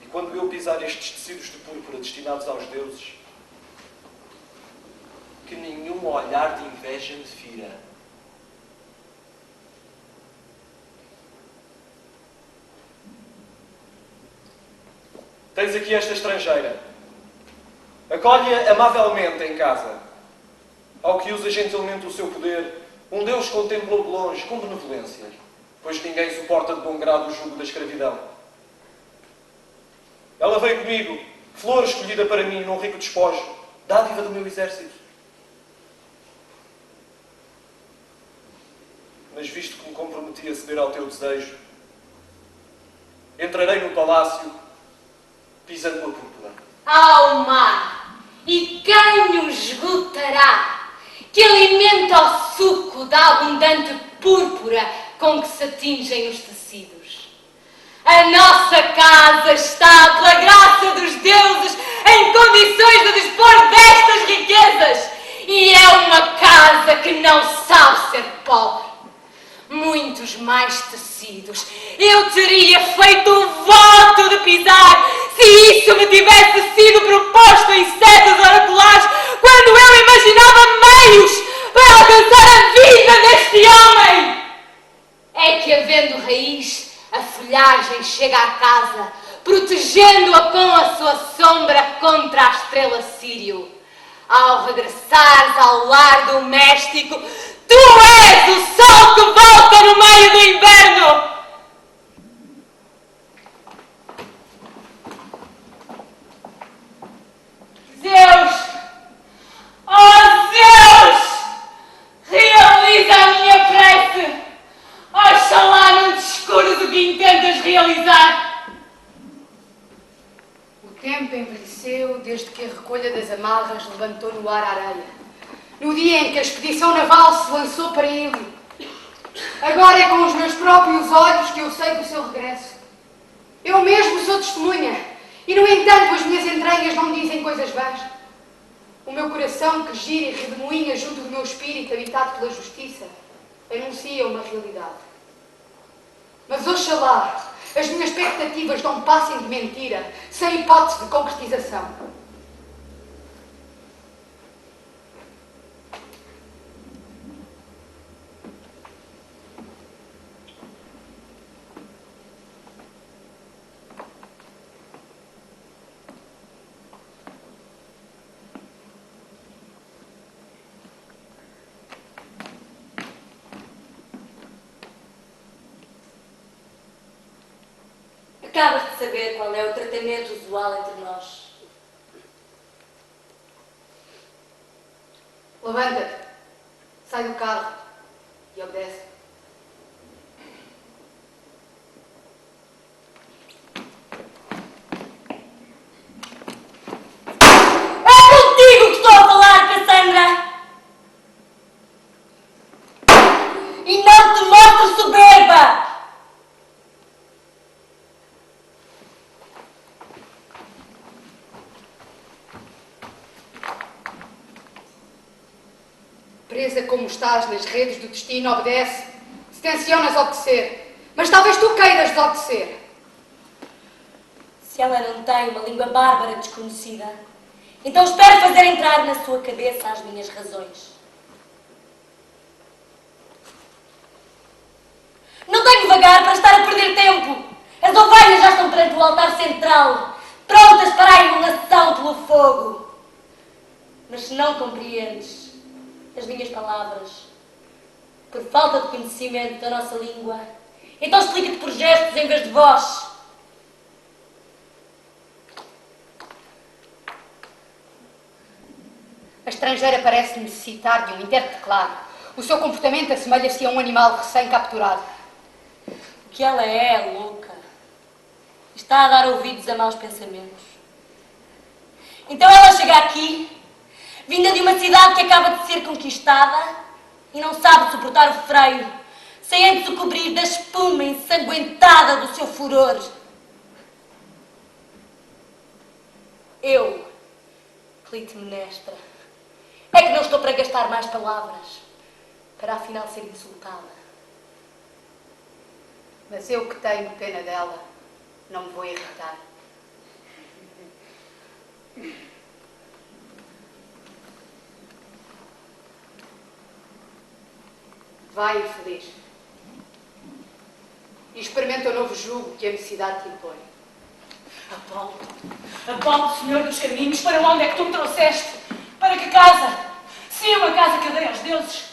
E quando eu pisar estes tecidos de púrpura destinados aos deuses, que nenhum olhar de inveja me fira. Tens aqui esta estrangeira. Acolhe-a amavelmente em casa. Ao que usa gentilmente o seu poder, um Deus contemplou de longe com benevolência, pois ninguém suporta de bom grado o jugo da escravidão. Ela veio comigo, flor escolhida para mim num rico despojo, dádiva do meu exército. Mas visto que me comprometi a ceder ao teu desejo, entrarei no palácio, pisando a púrpura. Ao mar, e quem o esgotará, que alimenta o suco da abundante púrpura com que se atingem os tecidos. A nossa casa está, pela graça dos deuses, em condições de dispor destas riquezas, e é uma casa que não sabe ser pobre. Muitos mais tecidos eu teria feito o voto de pisar se isso me tivesse sido proposto em setas oraculares quando eu imaginava meios para alcançar a vida deste homem. É que, havendo raiz, a folhagem chega à casa, protegendo-a com a sua sombra contra a estrela Sírio. ao regressares ao lar doméstico, tu és o sol que volta no meio do inverno! Zeus! Oh Zeus! Realiza a minha prece! Oxalá não descures o que intentas realizar! O tempo envelheceu desde que a recolha das amarras levantou no ar a areia. No dia em que a expedição naval se lançou para ele. Agora é com os meus próprios olhos que eu sei do seu regresso. Eu mesmo sou testemunha, e no entanto as minhas entranhas não me dizem coisas vãs. O meu coração que gira e redemoinha junto do meu espírito habitado pela justiça anuncia uma realidade. Mas oxalá as minhas expectativas não passem de mentira, sem hipótese de concretização. Acabas de saber qual é o tratamento usual entre nós. Levanta-te, sai do carro e obedece. É contigo que estou a falar, Cassandra! E não te mostres soberba! Presa como estás nas redes do destino, obedece. Se tencionas obedecer. Mas talvez tu queiras desobedecer. Se ela não tem uma língua bárbara desconhecida, então espero fazer entrar na sua cabeça as minhas razões. Não tenho vagar para estar a perder tempo. As ovelhas já estão perante o altar central, prontas para a imolação pelo fogo. Mas se não compreendes as minhas palavras, por falta de conhecimento da nossa língua, então explica-te por gestos em vez de voz. A estrangeira parece necessitar de um intérprete claro. O seu comportamento assemelha-se a um animal recém-capturado. O que ela é louca. Está a dar ouvidos a maus pensamentos. Então ela chega aqui, vinda de uma cidade que acaba de ser conquistada e não sabe suportar o freio, sem antes o cobrir da espuma ensanguentada do seu furor. Eu, Clitemnestra, é que não estou para gastar mais palavras, para afinal ser insultada. Mas eu que tenho pena dela, não me vou irritar. Vai, infeliz, e experimenta o novo jugo que a necessidade te impõe. Apolo, Senhor dos caminhos, para onde é que tu me trouxeste? Para que casa? Sim, uma casa que eu dei aos deuses.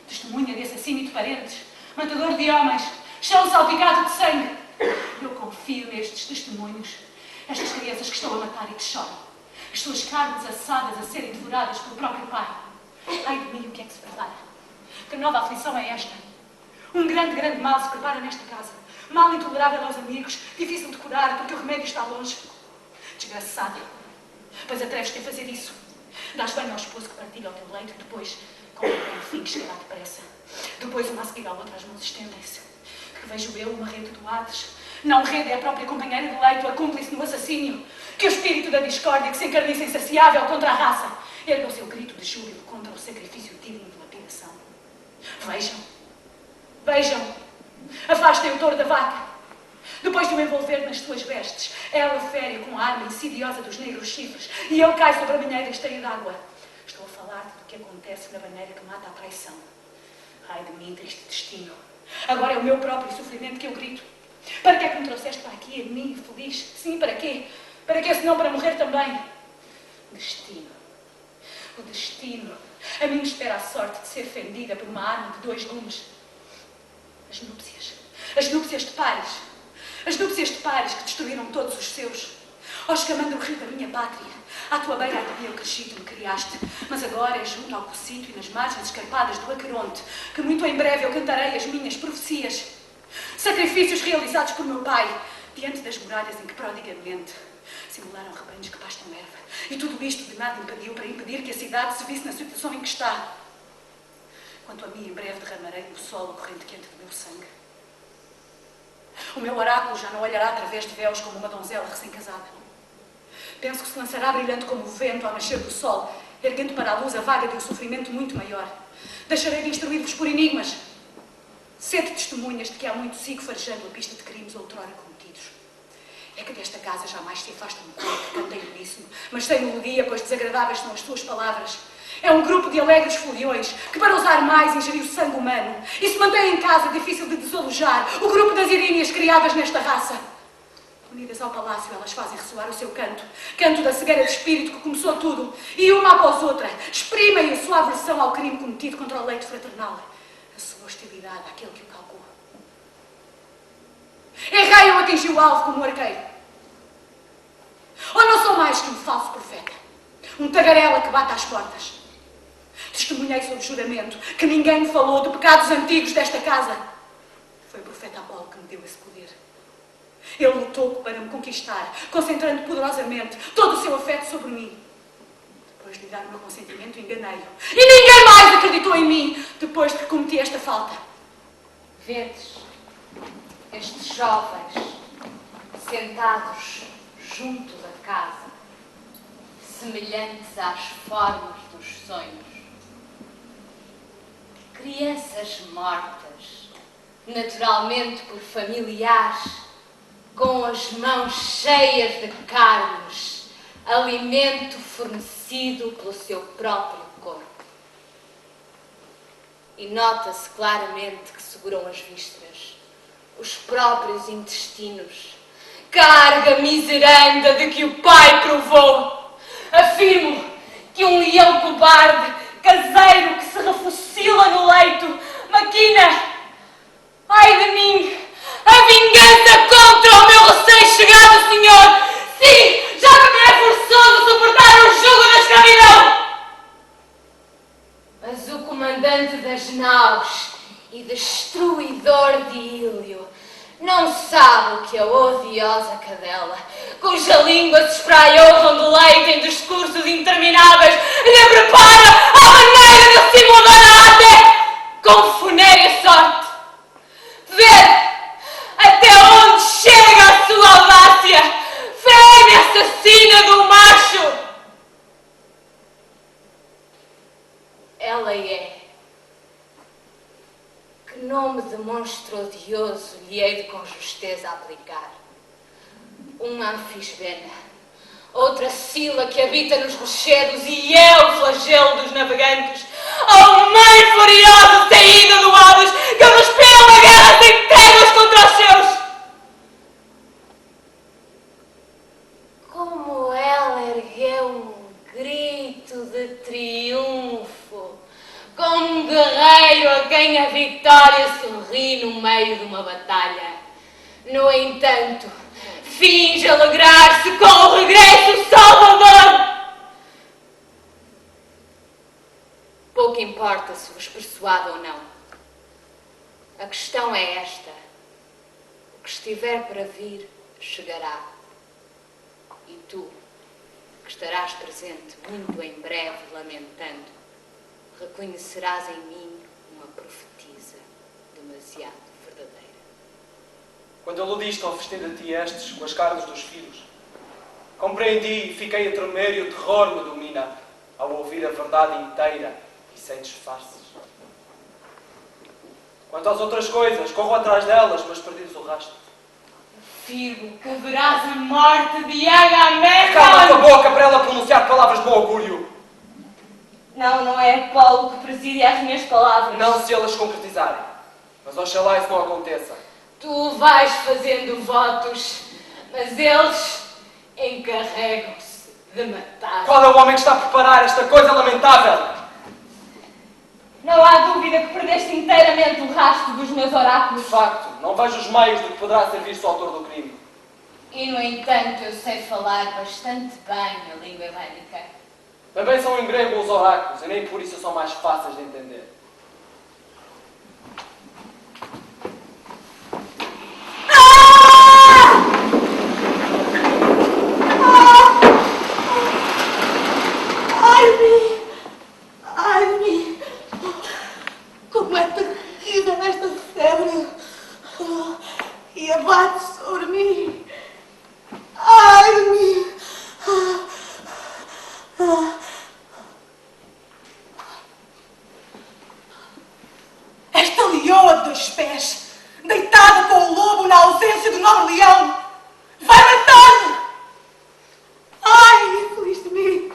Testemunha de assassino e de parentes, matador de homens, chão salpicado de sangue. Eu confio nestes testemunhos, estas crianças que estão a matar e que choram, as suas carnes assadas a serem devoradas pelo próprio pai. Ai de mim, o que é que se prepara? Que nova aflição é esta? Um grande mal se prepara nesta casa. Mal intolerável aos amigos, difícil de curar porque o remédio está longe. Desgraçada, pois atreves-te a fazer isso. Dás banho ao esposo que partilha o teu leito, depois, com o fim que chegará depressa. Depois, uma a seguir à outra, as mãos estendem-se. Que vejo eu uma rede do Hades. Não rede é a própria companheira de leito, a cúmplice no assassínio. Que o espírito da discórdia, que se encarniça insaciável contra a raça, erga o seu grito de júbilo contra o sacrifício digno de lapidação. Vejam, afastem o touro da vaca. Depois de o envolver nas suas vestes, ela fere com a arma insidiosa dos negros chifres e ele cai sobre a banheira cheia de água. Estou a falar-te do que acontece na banheira que mata a traição. Ai de mim, triste destino. Agora é o meu próprio sofrimento que eu grito. Para que é que me trouxeste para aqui, a mim, feliz? Sim, para quê? Para quê, senão para morrer também? Destino. O destino. A mim me espera a sorte de ser fendida por uma arma de 2 gumes. As núpcias. As núpcias de Paris. As núpcias de Paris que destruíram todos os seus. Ó escamando o rio da minha pátria, à tua beira havia eu crescido e me criaste, mas agora é junto ao Cocito e nas margens escarpadas do Aqueronte que muito em breve eu cantarei as minhas profecias. Sacrifícios realizados por meu pai, diante das muralhas em que prodigamente simularam rebanhos que pastam erva. E tudo isto de nada impediu para impedir que a cidade se visse na situação em que está. Quanto a mim, em breve derramarei no solo a corrente quente do meu sangue. O meu oráculo já não olhará através de véus como uma donzela recém-casada. Penso que se lançará brilhante como o vento ao nascer do sol, erguendo para a luz a vaga de um sofrimento muito maior. Deixarei de instruir-vos por enigmas. Sede testemunhas de que há muito sigo farejando a pista de crimes outrora cometidos. É que desta casa jamais se afasta um coro que canta em uníssono, mas sem melodia, pois desagradáveis são as suas palavras. É um grupo de alegres foliões que, para usar mais, ingeriu sangue humano e se mantém em casa, difícil de desalojar, o grupo das iríneas criadas nesta raça. Unidas ao palácio, elas fazem ressoar o seu canto, canto da cegueira de espírito que começou tudo, e uma após outra exprimem a sua aversão ao crime cometido contra o leito fraternal, a sua hostilidade àquele que o calcou. Errei ou atingi o alvo como um arqueiro? Ou não sou mais que um falso profeta, um tagarela que bate às portas? Testemunhei sob juramento que ninguém me falou de pecados antigos desta casa. Foi o profeta Apolo que me deu esse poder. Ele lutou para me conquistar, concentrando poderosamente todo o seu afeto sobre mim. Depois de lhe dar o meu consentimento, enganei-o. E ninguém mais acreditou em mim depois de que cometi esta falta. Vedes estes jovens sentados junto da casa, semelhantes às formas dos sonhos. Crianças mortas, naturalmente por familiares, com as mãos cheias de carnes, alimento fornecido pelo seu próprio corpo. E nota-se claramente que seguram as vísceras, os próprios intestinos, carga miseranda de que o pai provou. Afirmo que um leão cobarde, caseiro que se refocila no leito, maquina, ai de mim, a vingança contra o meu recém-chegado senhor. Sim, já que me é forçoso suportar o jugo da escravidão. Mas o comandante das naus e destruidor de Ílio não sabe o que a odiosa cadela, cuja língua se espraiou de leite em discursos intermináveis, lhe prepara a maneira de simular até com funérea sorte. Ver até onde chega a sua audácia, fêmea assassina do macho. Ela é. Que nome de monstro odioso lhe hei de com justeza aplicar? Uma anfisbena, outra Sila que habita nos rochedos e é o flagelo dos navegantes, ou mãe furiosa saída do Hades que respira uma guerra sem tréguas contra os seus. Como ela ergueu um grito de triunfo, como um guerreiro a quem a vitória sorri no meio de uma batalha. No entanto, finge alegrar-se com o regresso salvador. Pouco importa se vos persuado ou não. A questão é esta: o que estiver para vir, chegará. E tu, que estarás presente muito em breve, lamentando, reconhecerás em mim uma profetisa demasiado verdadeira. Quando aludiste ao vestir de ti estes com as carnes dos filhos, compreendi e fiquei a tremer e o terror me domina ao ouvir a verdade inteira e sem disfarces. Quanto às outras coisas, corro atrás delas, mas perdidos o rastro. Afirmo que verás a morte de Agamemnon. Cala-te a boca para ela pronunciar palavras de bom augúrio. Não é Apolo que preside as minhas palavras. Não se elas concretizarem, mas oxalá isso não aconteça. Tu vais fazendo votos, mas eles encarregam-se de matar. Qual é o homem que está a preparar esta coisa lamentável? Não há dúvida que perdeste inteiramente o rastro dos meus oráculos. De facto, não vejo os meios de que poderá servir-se o autor do crime. E, no entanto, eu sei falar bastante bem a língua helénica. Também são em grego os oráculos, e nem por isso são mais fáceis de entender. Ai-me! Como é terrível esta febre! E abate sobre mim! Ai-me! Esta leoa de 2 pés, deitada com o lobo na ausência do nobre leão, vai matar-me! Ai, infeliz de mim!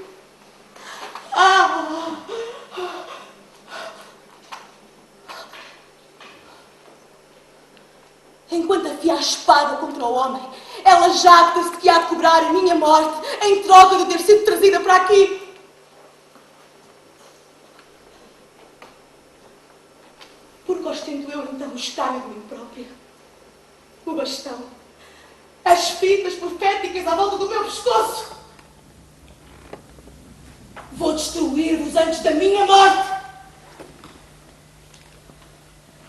Enquanto afia a espada contra o homem, ela jacta-se que há de cobrar a minha morte em troca de ter sido trazida para aqui. Porque ostento eu então o escárnio de mim própria, o bastão, as fitas proféticas à volta do meu pescoço. Vou destruir-vos antes da minha morte.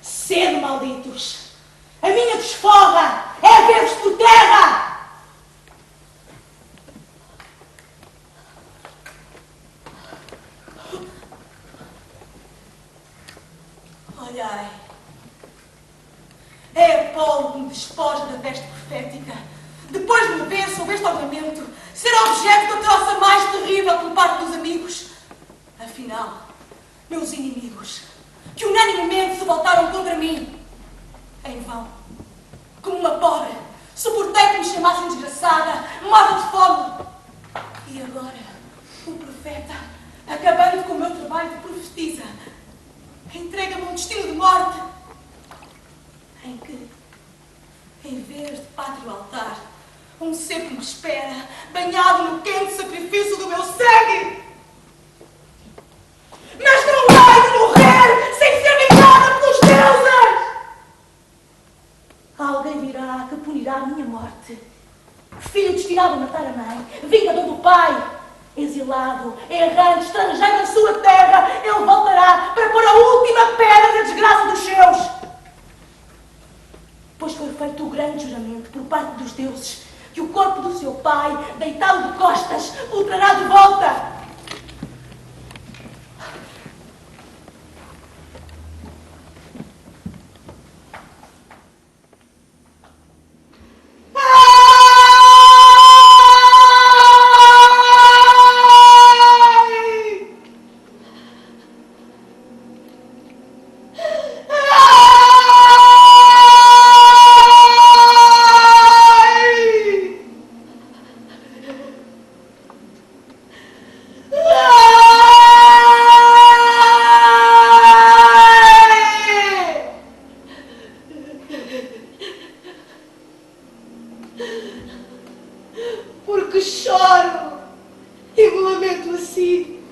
Cedo, malditos. A minha desforra é ver-vos por terra. Olhai. É Apolo que me despoja da veste profética. Depois de me ver sob este ornamento, ser objeto da troça mais terrível por parte dos amigos. Afinal, meus inimigos, que unanimemente se voltaram contra mim, em vão, como uma pobre, suportei que me chamassem desgraçada, morta de fome. E agora, o profeta, acabando com o meu trabalho de profetisa, entrega-me um destino de morte, em que, em vez de pátrio altar, um cepo me espera, banhado no quente sacrifício do meu sangue. Mas não hei de morrer sem ser vingada pelos deuses! Alguém virá que punirá a minha morte. Filho destinado a matar a mãe, vingador do pai, exilado, errante, estrangeiro na sua terra, ele voltará para pôr a última pedra da desgraça dos seus. Pois foi feito o grande juramento por parte dos deuses que o corpo do seu pai, deitado de costas, o trará de volta. Porque choro e me lamento assim.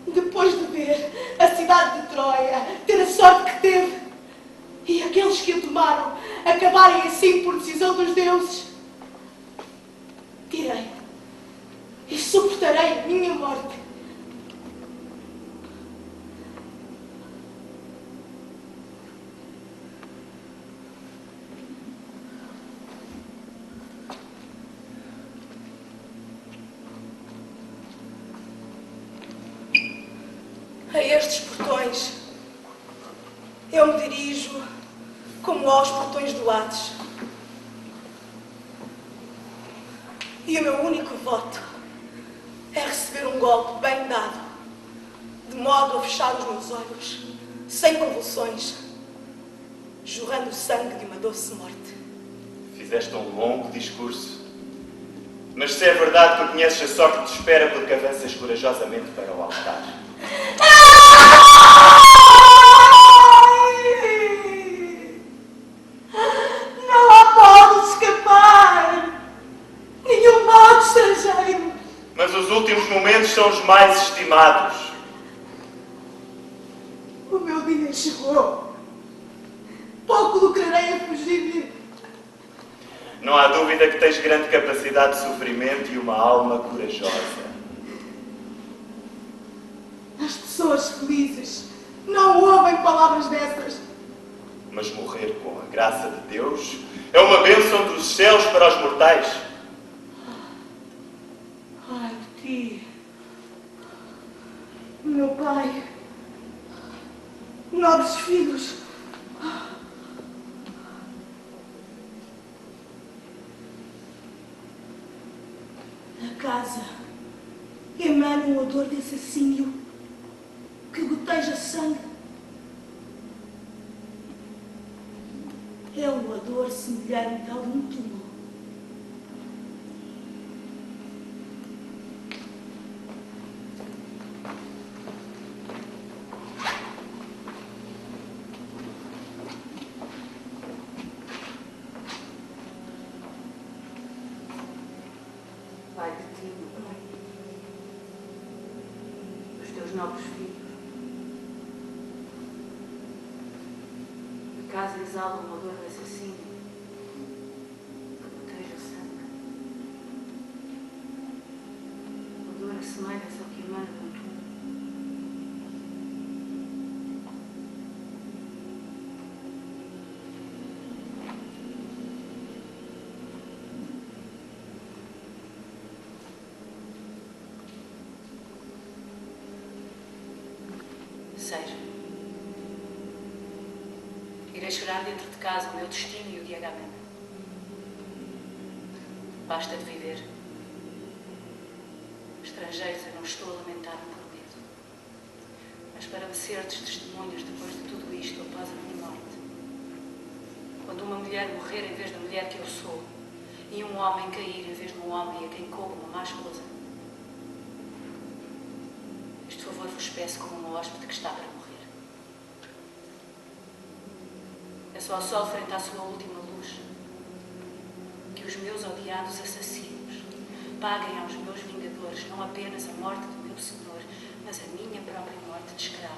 Depois de ver a cidade de Troia ter a sorte que teve e aqueles que a tomaram acabarem assim por decisão dos deuses, direi e suportarei a minha morte. A estes portões eu me dirijo como aos portões do Hades. E o meu único voto é receber um golpe bem dado, de modo a fechar os meus olhos, sem convulsões, jorrando o sangue de uma doce morte. Fizeste um longo discurso, mas se é verdade que conheces a sorte que te espera porque avanças corajosamente para o altar. Não há modo de escapar. Nenhum mal os últimos momentos são os mais estimados. O meu dia chegou. Pouco lucrarei a fugir-lhe. Não há dúvida que tens grande capacidade de sofrimento e uma alma corajosa. As pessoas felizes não ouvem palavras dessas. Mas morrer com a graça de Deus é uma bênção dos céus para os mortais. Ai de ti, meu pai, nobres filhos. A casa emana um odor de assassínio que goteja sangue. É um odor semelhante ao de um túmulo. Vai de ti, meu pai. Os teus nobres filhos. A casa exala um odor de assassínio que goteja sangue. O odor assemelha-se ao que emana de um túmulo. Seja. Irei chorar dentro de casa o meu destino e o de Agamemnon. Basta de viver. Estrangeiros, eu não estou a lamentar-me por medo. Mas para me serdes testemunhas depois de tudo isto, após a minha morte. Quando uma mulher morrer em vez da mulher que eu sou, e um homem cair em vez de um homem a quem coube uma má esposa, este favor vos peço como uma hóspede que está para morrer. É só ao sol frente à sua última luz que os meus odiados assassinos paguem aos meus vingadores não apenas a morte do meu senhor, mas a minha própria morte de escrava,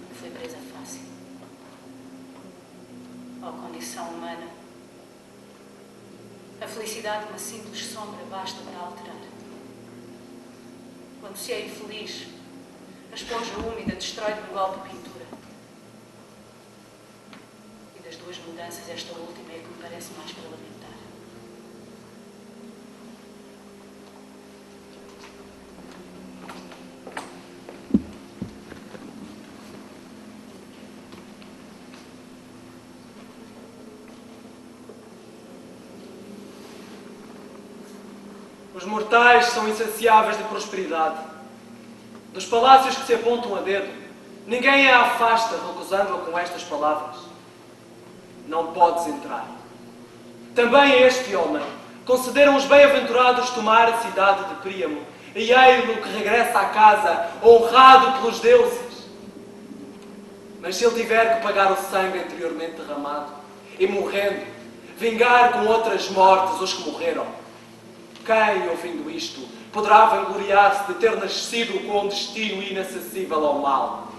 que foi presa fácil. Ó condição humana, a felicidade de uma simples sombra basta para alterar. Quando se é infeliz, a esponja úmida destrói de um golpe a pintura. E das duas mudanças, esta última é a que me parece mais para lamentar. Os mortais são insaciáveis de prosperidade. Dos palácios que se apontam a dedo, ninguém a afasta recusando-a com estas palavras: não podes entrar. Também a este homem concederam os bem-aventurados tomar a cidade de Príamo, e ei-lo que regressa à casa, honrado pelos deuses. Mas se ele tiver que pagar o sangue anteriormente derramado, e morrendo, vingar com outras mortes os que morreram, quem, ouvindo isto, poderá vangloriar-se de ter nascido com um destino inacessível ao mal?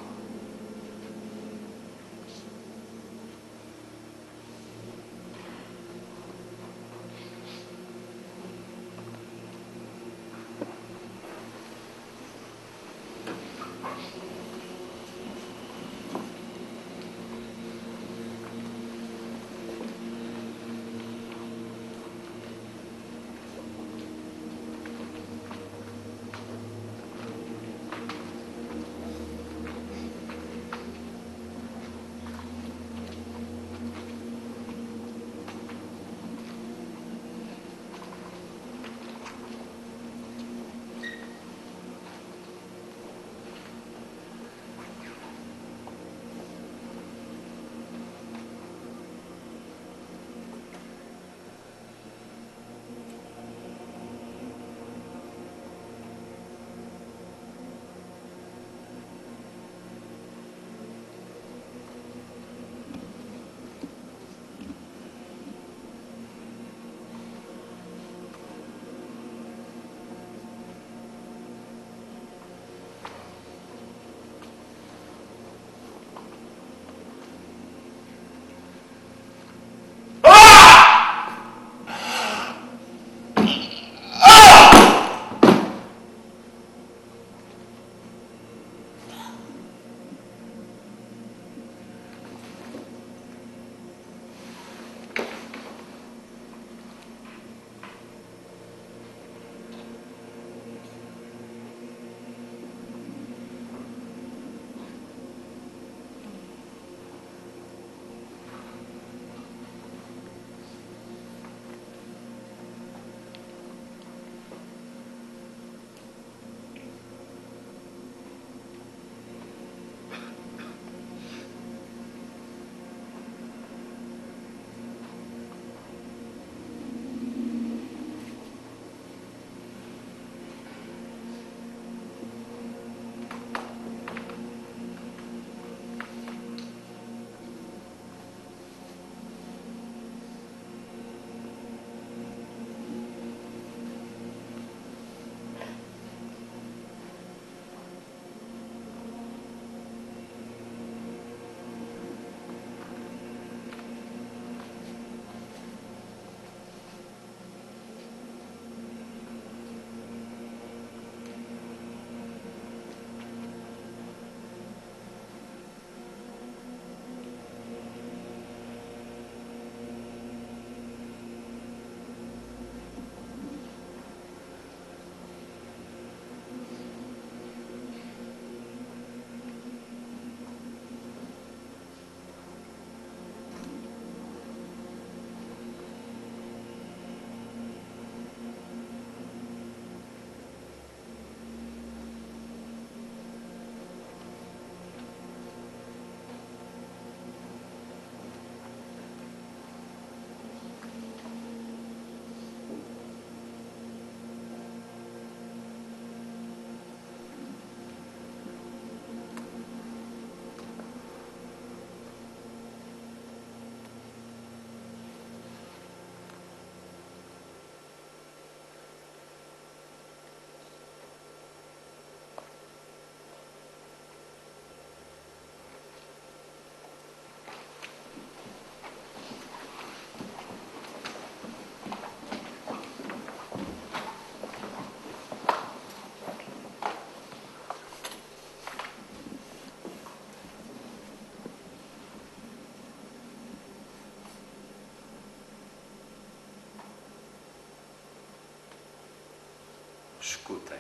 Escutem.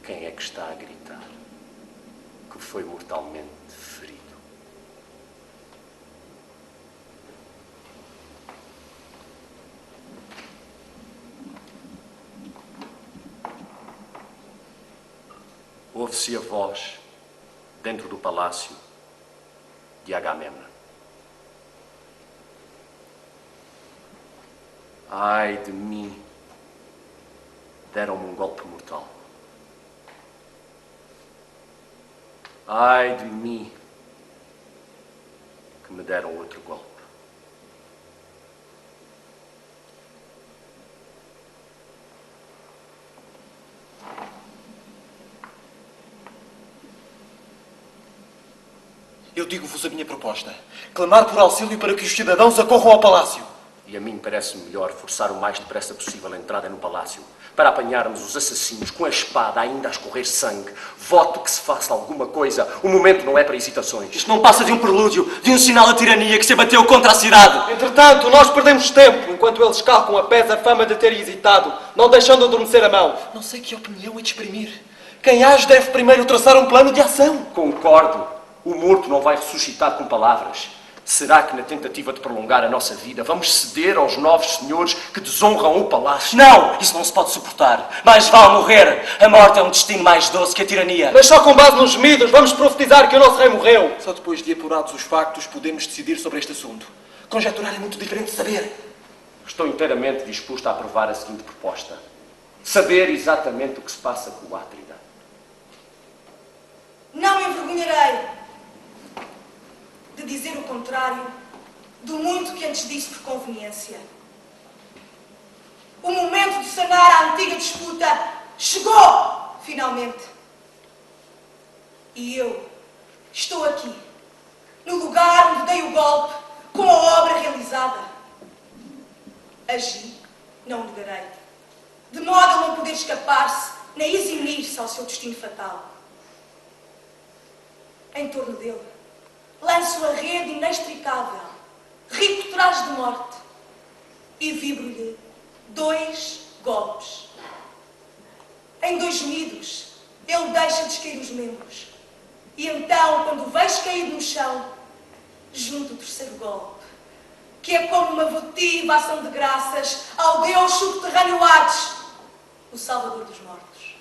Quem é que está a gritar que foi mortalmente ferido? Ouve-se a voz dentro do palácio de Agamemnon. Ai de mim, deram-me um golpe mortal. Ai de mim, que me deram outro golpe. Eu digo-vos a minha proposta. Clamar por auxílio para que os cidadãos acorram ao palácio. E a mim parece melhor forçar o mais depressa possível a entrada no palácio, para apanharmos os assassinos com a espada ainda a escorrer sangue. Voto que se faça alguma coisa. O momento não é para hesitações. Isto não passa de um prelúdio, de um sinal da tirania que se abateu contra a cidade. Entretanto, nós perdemos tempo, enquanto eles calcam a pés a fama de terem hesitado, não deixando adormecer a mão. Não sei que opinião é de exprimir. Quem age deve primeiro traçar um plano de ação. Concordo. O morto não vai ressuscitar com palavras. Será que na tentativa de prolongar a nossa vida vamos ceder aos novos senhores que desonram o palácio? Não! Isso não se pode suportar. Mais vale morrer. A morte é um destino mais doce que a tirania. Mas só com base nos gemidos vamos profetizar que o nosso rei morreu. Só depois de apurados os factos podemos decidir sobre este assunto. Conjecturar é muito diferente de saber. Estou inteiramente disposto a aprovar a seguinte proposta. Saber exatamente o que se passa com o Átrida. Não me envergonharei de dizer o contrário do muito que antes disse por conveniência. O momento de sanar a antiga disputa chegou, finalmente. E eu estou aqui, no lugar onde dei o golpe, com a obra realizada. Agi, não negarei, de modo a não poder escapar-se nem eximir-se ao seu destino fatal. Em torno dele, lanço a rede inextricável, rico traz de morte, e vibro-lhe 2 golpes. Em 2 gemidos, ele deixa descair os membros, e então, quando o vejo caído no chão, junto o 3º golpe, que é como uma votiva ação de graças ao Deus subterrâneo Hades, o Salvador dos mortos.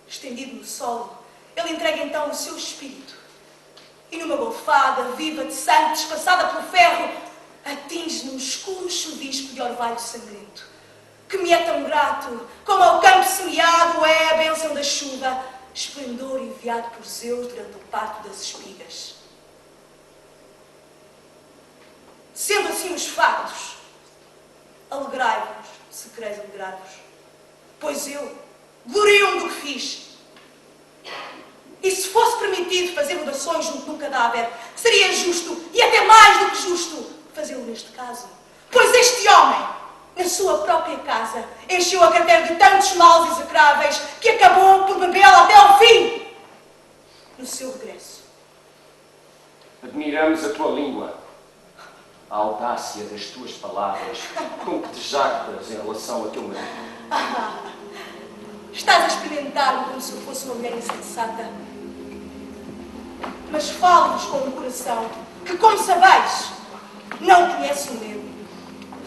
Estendido no solo, ele entrega então o seu espírito, e numa golfada viva de sangue despassada pelo ferro, atinge num escuro chuvisco de orvalho sangrento, que me é tão grato como ao campo semeado é a bênção da chuva, esplendor enviado por Zeus durante o parto das espigas. Sendo assim os factos, alegrai-vos, se quereis alegrar-vos, pois eu glorio-me do que fiz. E se fosse permitido fazer orações junto de um cadáver, seria justo, e até mais do que justo, fazê-lo neste caso. Pois este homem, na sua própria casa, encheu a carteira de tantos males execráveis que acabou por bebê-la até ao fim. No seu regresso. Admiramos a tua língua, a audácia das tuas palavras, com que te jactas em relação a teu marido. Estás a experimentar-me como se eu fosse uma mulher insensata. Mas falo-vos com um coração que, como sabeis, não conhece o meu.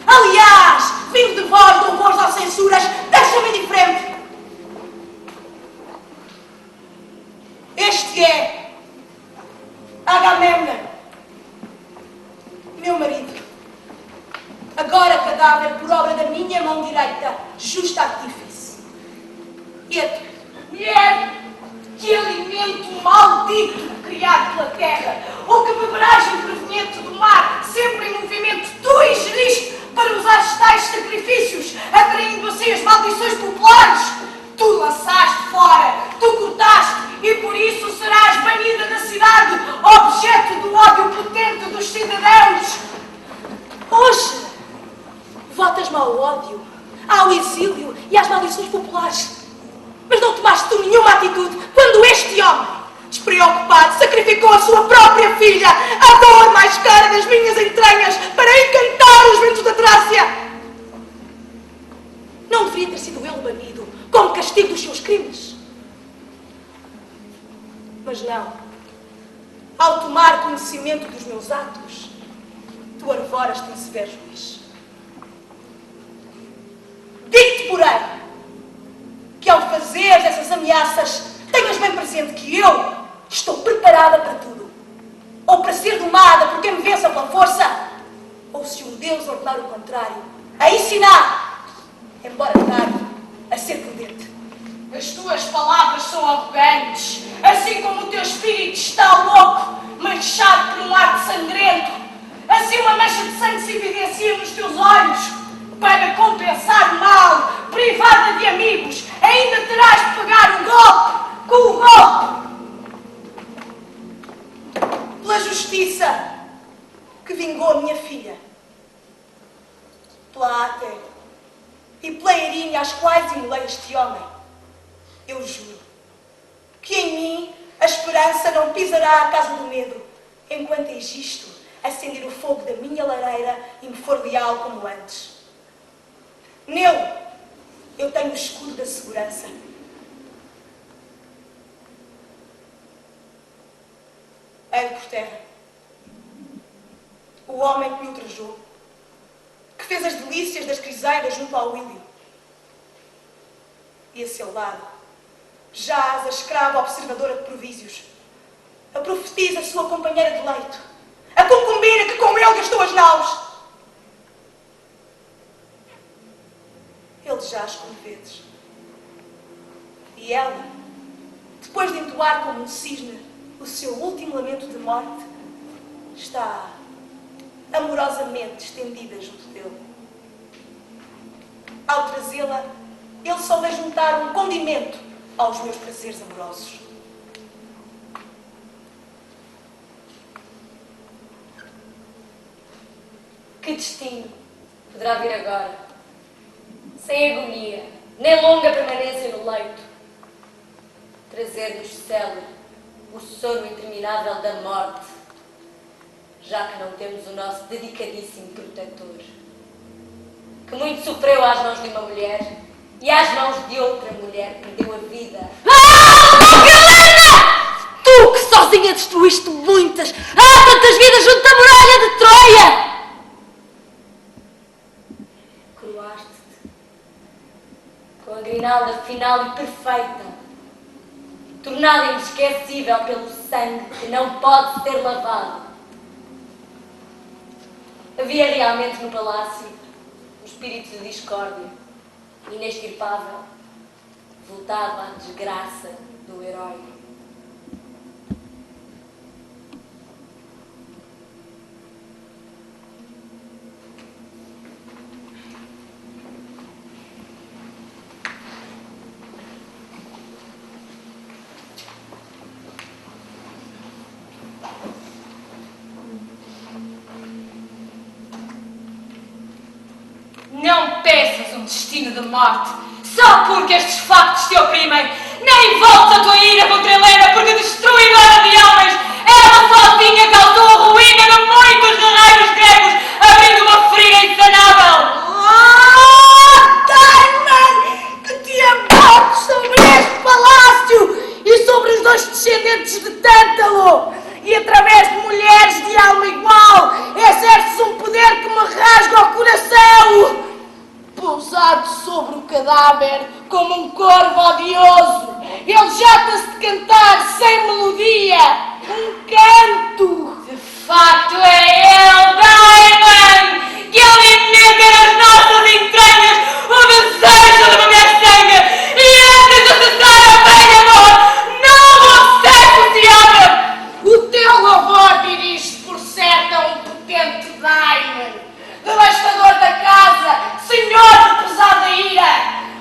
Aliás, vivo de vós, louvores ou censuras, deixa-me indiferente. Este é Agamemnon, meu marido. Agora cadáver por obra da minha mão direita, justa artífice. E a tu, mulher, que alimento maldito criado pela terra, ou que beberagem proveniente do mar, sempre em movimento, tu ingeriste para usar tais sacrifícios, atraindo assim as maldições populares. Tu lançaste fora, tu cortaste, e por isso serás banida da cidade, objeto do ódio potente dos cidadãos. Hoje, votas-me ao ódio, ao exílio e às maldições populares. Mas não tomaste tu nenhuma atitude quando este homem, despreocupado, sacrificou a sua própria filha, a dor mais cara das minhas entranhas, para encantar os juventude da Trácia! Não deveria ter sido ele banido como castigo dos seus crimes. Mas não. Ao tomar conhecimento dos meus atos, tu arvoras-te em severo juiz. Digo-te, porém, que ao fazeres essas ameaças, tenhas bem presente que eu estou preparada para tudo. Ou para ser domada por quem me vença pela força, ou se um Deus ordenar o contrário, a ensinar, embora tarde, a ser prudente. As tuas palavras são arrogantes, assim como o teu espírito está louco, manchado por um arco sangrento. Assim uma mancha de sangue se evidencia nos teus olhos. Para compensar o mal, privada de amigos, ainda terás de pagar o golpe com o golpe. Pela justiça que vingou a minha filha, pela Ate e pela Erinha às quais imolei este homem, eu juro que em mim a esperança não pisará a casa do medo, enquanto Egisto acender o fogo da minha lareira e me for leal como antes. Nele eu tenho o escudo da segurança. Ei por terra, o homem que me ultrajou, que fez as delícias das criseidas junto ao Ílio. E a seu lado jaz a escrava observadora de provísios, a profetisa sua companheira de leito, a concubina que com ele gastou as naus. Ele jaz como vezes. E ela, depois de entoar como um cisne o seu último lamento de morte, está amorosamente estendida junto dele. Ao trazê-la, ele só vai juntar um condimento aos meus prazeres amorosos. Que destino poderá vir agora, sem agonia, nem longa permanência no leito, trazer-nos célere o sono interminável da morte, já que não temos o nosso dedicadíssimo protetor, que muito sofreu às mãos de uma mulher e às mãos de outra mulher que me deu a vida. Tu que sozinha destruíste muitas, tantas vidas junto da muralha de Troia! Coroaste-te com a grinalda final e perfeita, tornada inesquecível pelo sangue que não pode ser lavado. Havia realmente no palácio um espírito de discórdia, inextirpável, voltado à desgraça do herói. Não peças um destino de morte, só porque estes factos te oprimem. Nem voltes a tua ira contra Helena, porque destruidora de homens, ela sozinha causou a ruína de muitos guerreiros gregos, abrindo uma ferida insanável. Timon, que te abortes sobre este palácio e sobre os dois descendentes de Tântalo, e através de mulheres de alma igual, exerces um poder que me rasga o coração. Pousado sobre o cadáver como um corvo odioso, ele jata-se de cantar sem melodia um canto. De facto é ele, Daimon, que alimenta nas nossas entranhas o desejo de beber sangue, e antes de cessar a velha amor, novo acesso se abre. O teu louvor dirige-se por certo a um potente Daimon, devastador da casa, senhor de pesada ira,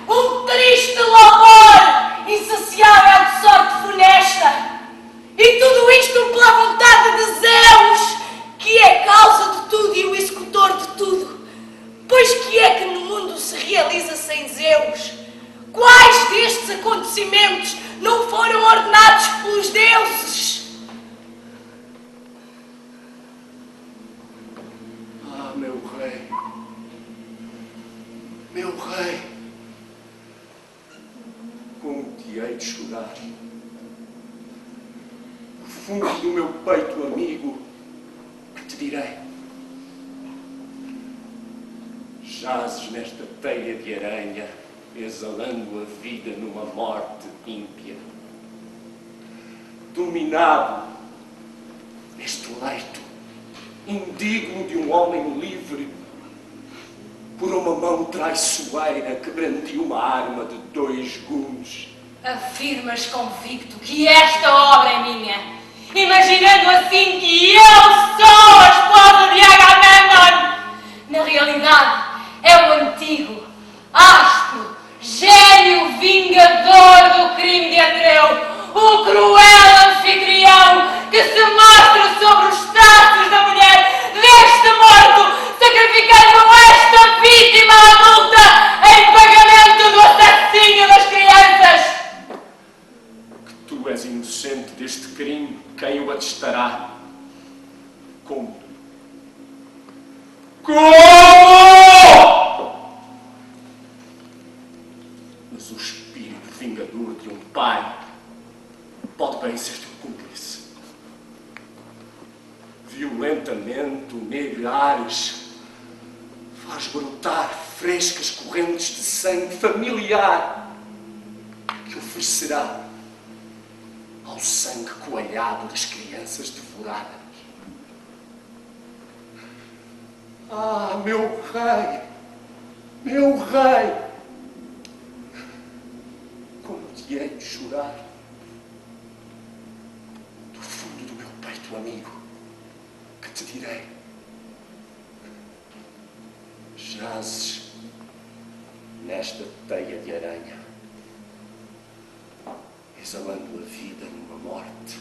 um triste louvor, insaciável de sorte funesta. E tudo isto pela vontade de Zeus, que é a causa de tudo e o executor de tudo. Pois que é que no mundo se realiza sem Zeus? Quais destes acontecimentos não foram ordenados pelos deuses? Ah, meu rei, Meu rei, como te hei de chorar? No fundo do meu peito, amigo, que te direi? Jazes nesta teia de aranha, exalando a vida numa morte ímpia. Dominado neste leito, indigno de um homem livre, por uma mão traiçoeira que brandiu uma arma de 2 gumes. Afirmas convicto que esta obra é minha, imaginando assim que eu sou a esposa de Agamemnon. Na realidade, é o antigo, áspero, gênio vingador do crime de Atreu, o cruel anfitrião que se mostra sobre os traços da mulher deste morto, sacrificando esta vítima adulta em pagamento do assassínio das crianças. Que tu és inocente deste crime, quem o atestará? Como? Mas o espírito vingador de um pai pode bem ser teu cúmplice. Violentamente o negares faz brotar frescas correntes de sangue familiar que oferecerá ao sangue coalhado das crianças devoradas. Ah, meu rei! Meu rei! Como te hei de chorar do fundo do meu peito, amigo, que te direi? Jazes nesta teia de aranha, exalando a vida numa morte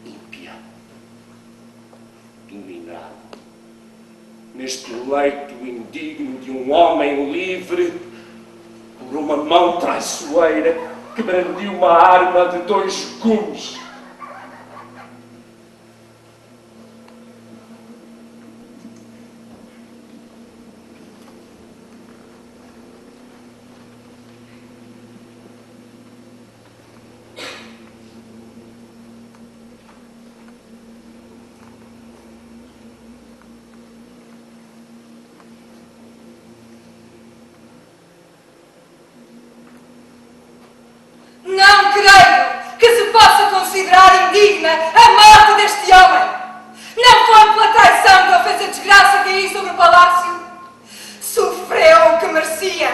ímpia, dominado neste leito indigno de um homem livre por uma mão traiçoeira que brandiu uma arma de 2 gumes. Não creio que se possa considerar indigna a morte deste homem. Não foi pela traição que ele fez a desgraça cair sobre o palácio. Sofreu o que merecia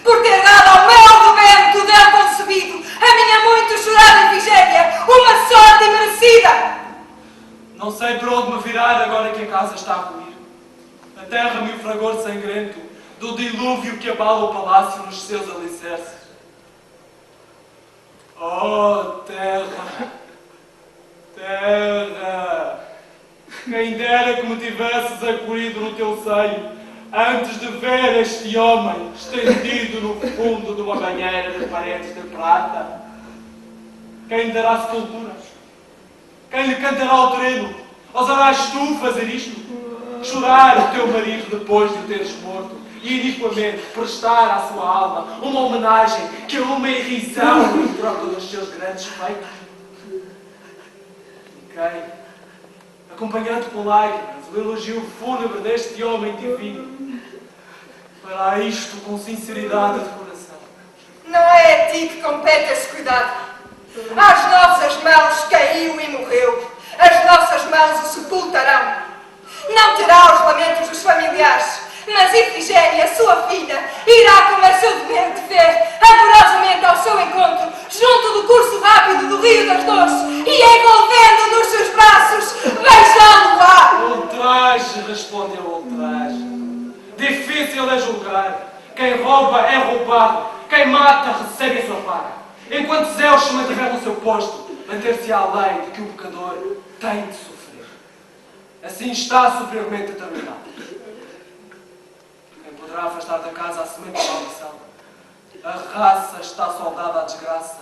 por ter dado ao meu rebento dele concebido a minha muito chorada Ifigénia uma sorte imerecida. Não sei por onde me virar agora que a casa está a ruir. Aterra-me o fragor sangrento do dilúvio que abala o palácio nos seus alicerces. Oh, terra! Terra! Quem dera que me tivesses acolhido no teu seio antes de ver este homem estendido no fundo de uma banheira de paredes de prata. Quem dará sepulturas? Quem lhe cantará o treno? Ousarás tu fazer isto? Chorar o teu marido depois de o teres morto e iniquamente prestar à sua alma uma homenagem que é uma irrisão em troca dos seus grandes feitos? E quem, acompanhando com lágrimas o elogio fúnebre deste homem divino, fará isto com sinceridade de coração? Não é a ti que compete esse cuidado. Às nossas mãos caiu e morreu. As nossas mãos o sepultarão. Não terá os lamentos dos familiares, mas Ifigénia, sua filha, irá, como é seu dever de ver, amorosamente ao seu encontro, junto do curso rápido do Rio das Dores, e envolvendo nos seus braços, beijando-a. Ultraje, respondeu ultraje. Difícil é julgar. Quem rouba é roubado. Quem mata recebe a sua paga. Enquanto Zeus se mantiver no seu posto, manter-se-á a lei de que o pecador tem de sofrer. Assim está superiormente determinado. Quem poderá afastar da casa a semente da maldição? A raça está soldada à desgraça.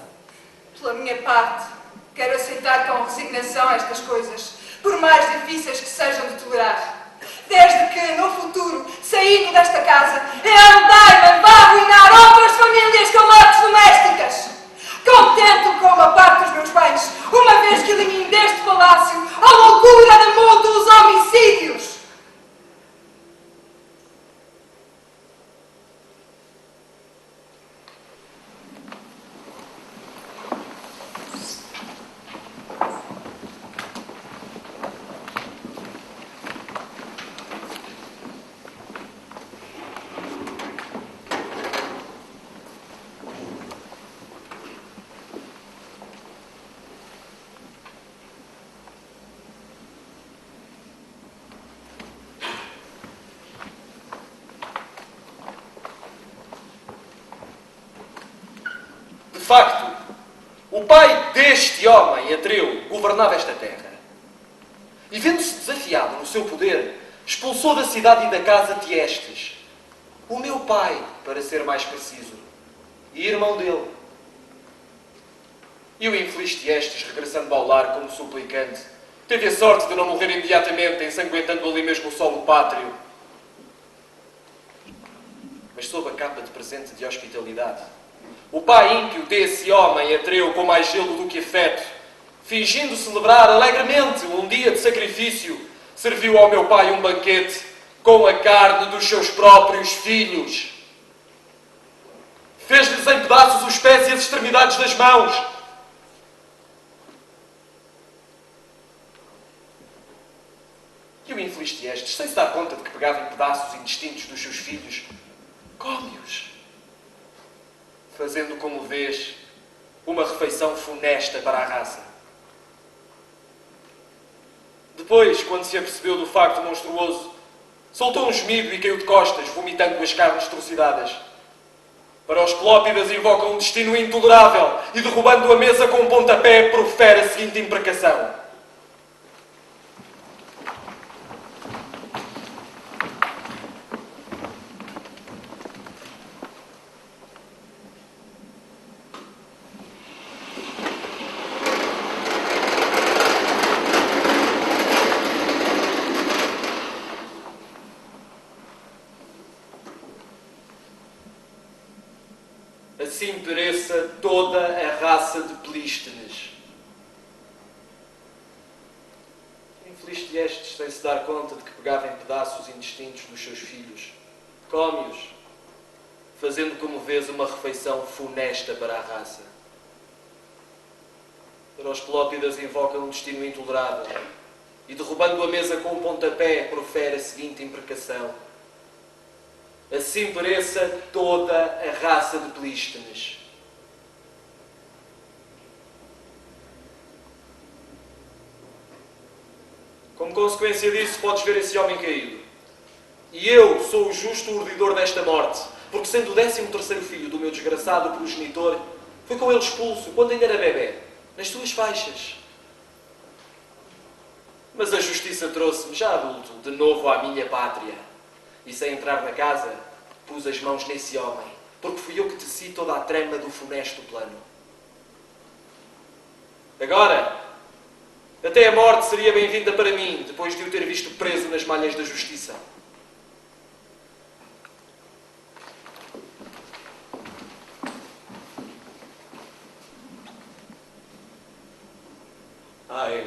Pela minha parte, quero aceitar com resignação estas coisas, por mais difíceis que sejam de tolerar. Desde que, no futuro, saindo desta casa, eu andai facto, o pai deste homem, Atreu, governava esta terra. E vendo-se desafiado no seu poder, expulsou da cidade e da casa Tiestes, o meu pai, para ser mais preciso, e irmão dele. E o infeliz Tiestes, regressando ao lar como suplicante, teve a sorte de não morrer imediatamente, ensanguentando ali mesmo o solo pátrio. Mas sob a capa de presente de hospitalidade, o pai ímpio desse homem Atreu com mais gelo do que afeto, fingindo celebrar alegremente um dia de sacrifício, serviu ao meu pai um banquete com a carne dos seus próprios filhos. Fez-lhes em pedaços os pés e as extremidades das mãos. E o infeliz Tiestes, sem se dar conta de que pegava em pedaços indistintos dos seus filhos, come-os, fazendo, como vês, uma refeição funesta para a raça. Depois, quando se apercebeu do facto monstruoso, soltou um gemido e caiu de costas, vomitando as carnes trucidadas. Para os Pelópidas invoca um destino intolerável e, derrubando a mesa com um pontapé, profere a seguinte imprecação: assim pereça toda a raça de Plístenes. O infeliz Tiestes, sem se dar conta de que pegava em pedaços indistintos dos seus filhos, come-os, fazendo, como vês, uma refeição funesta para a raça. Para os Pelópidas invoca um destino intolerável e, derrubando a mesa com um pontapé, profere a seguinte imprecação: assim pereça toda a raça de Plístenes. Como consequência disso, podes ver esse homem caído. E eu sou o justo urdidor desta morte, porque, sendo o 13º filho do meu desgraçado progenitor, fui com ele expulso, quando ainda era bebê, nas tuas faixas. Mas a justiça trouxe-me, já adulto, de novo à minha pátria. E, sem entrar na casa, pus as mãos nesse homem, porque fui eu que teci toda a trama do funesto plano. Agora, até a morte seria bem-vinda para mim, depois de o ter visto preso nas malhas da justiça.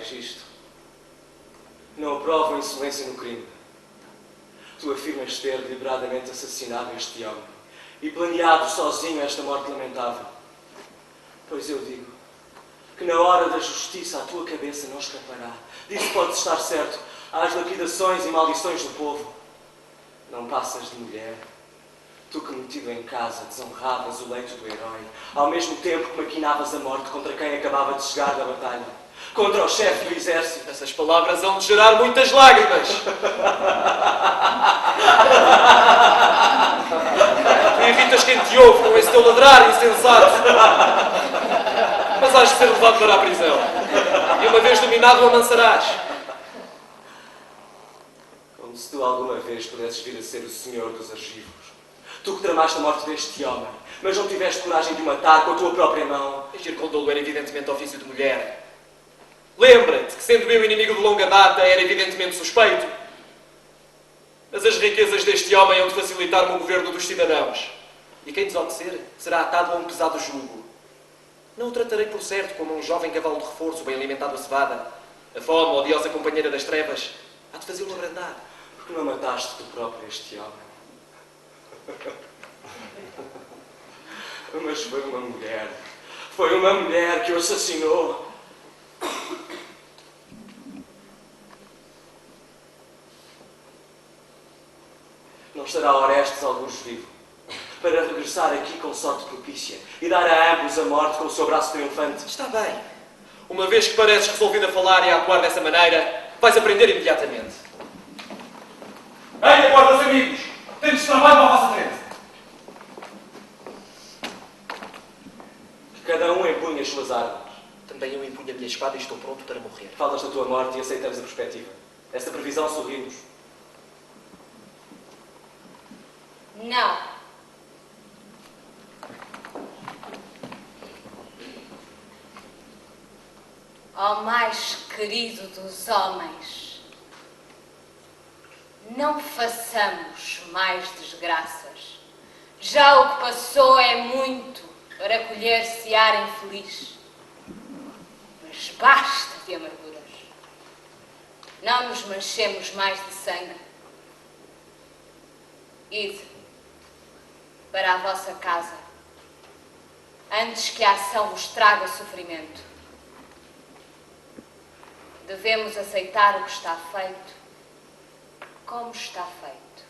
Egisto, não aprovo insolência no crime. Tu afirmas ter deliberadamente assassinado este homem e planeado sozinho esta morte lamentável. Pois eu digo que na hora da justiça a tua cabeça não escapará. Disso podes estar certo. Às lapidações e maldições do povo. Não passas de mulher. Tu que, metido em casa, desonravas o leito do herói, ao mesmo tempo que maquinavas a morte contra quem acabava de chegar da batalha. Contra o chefe do exército. Essas palavras hão de gerar muitas lágrimas. Tu irritas quem te ouve com esse teu ladrar insensato. Mas has de ser levado para a prisão. E uma vez dominado o amansarás. Como se tu alguma vez pudesses vir a ser o senhor dos argivos. Tu que tramaste a morte deste homem, mas não tiveste coragem de o matar com a tua própria mão. Agir com dolo era evidentemente ofício de mulher. Lembra-te que, sendo eu inimigo de longa data, era evidentemente suspeito. Mas as riquezas deste homem hão de facilitar-me o governo dos cidadãos. E quem desobedecer será atado a um pesado jugo. Não o tratarei por certo como um jovem cavalo de reforço bem alimentado a cevada. A fome, odiosa companheira das trevas, há de fazê-lo abrandar. Porque não mataste tu próprio este homem? Mas foi uma mulher. Foi uma mulher que o assassinou. Não estará Orestes alguns vivo para regressar aqui com sorte propícia e dar a ambos a morte com o seu braço triunfante? Está bem. Uma vez que pareces resolvido a falar e a atuar dessa maneira, vais aprender imediatamente. Bem, acordas, amigos! Temos trabalho à vossa frente! as suas armas. Também eu empunho a minha espada e estou pronto para morrer. Falas da tua morte e aceitamos a perspectiva. Esta previsão sorri-nos. Não. Ó mais querido dos homens, não façamos mais desgraças. Já o que passou é muito para colher-se ar infeliz. Mas basta de amarguras. Não nos manchemos mais de sangue. Ide para a vossa casa, antes que a ação vos traga sofrimento. Devemos aceitar o que está feito, como está feito.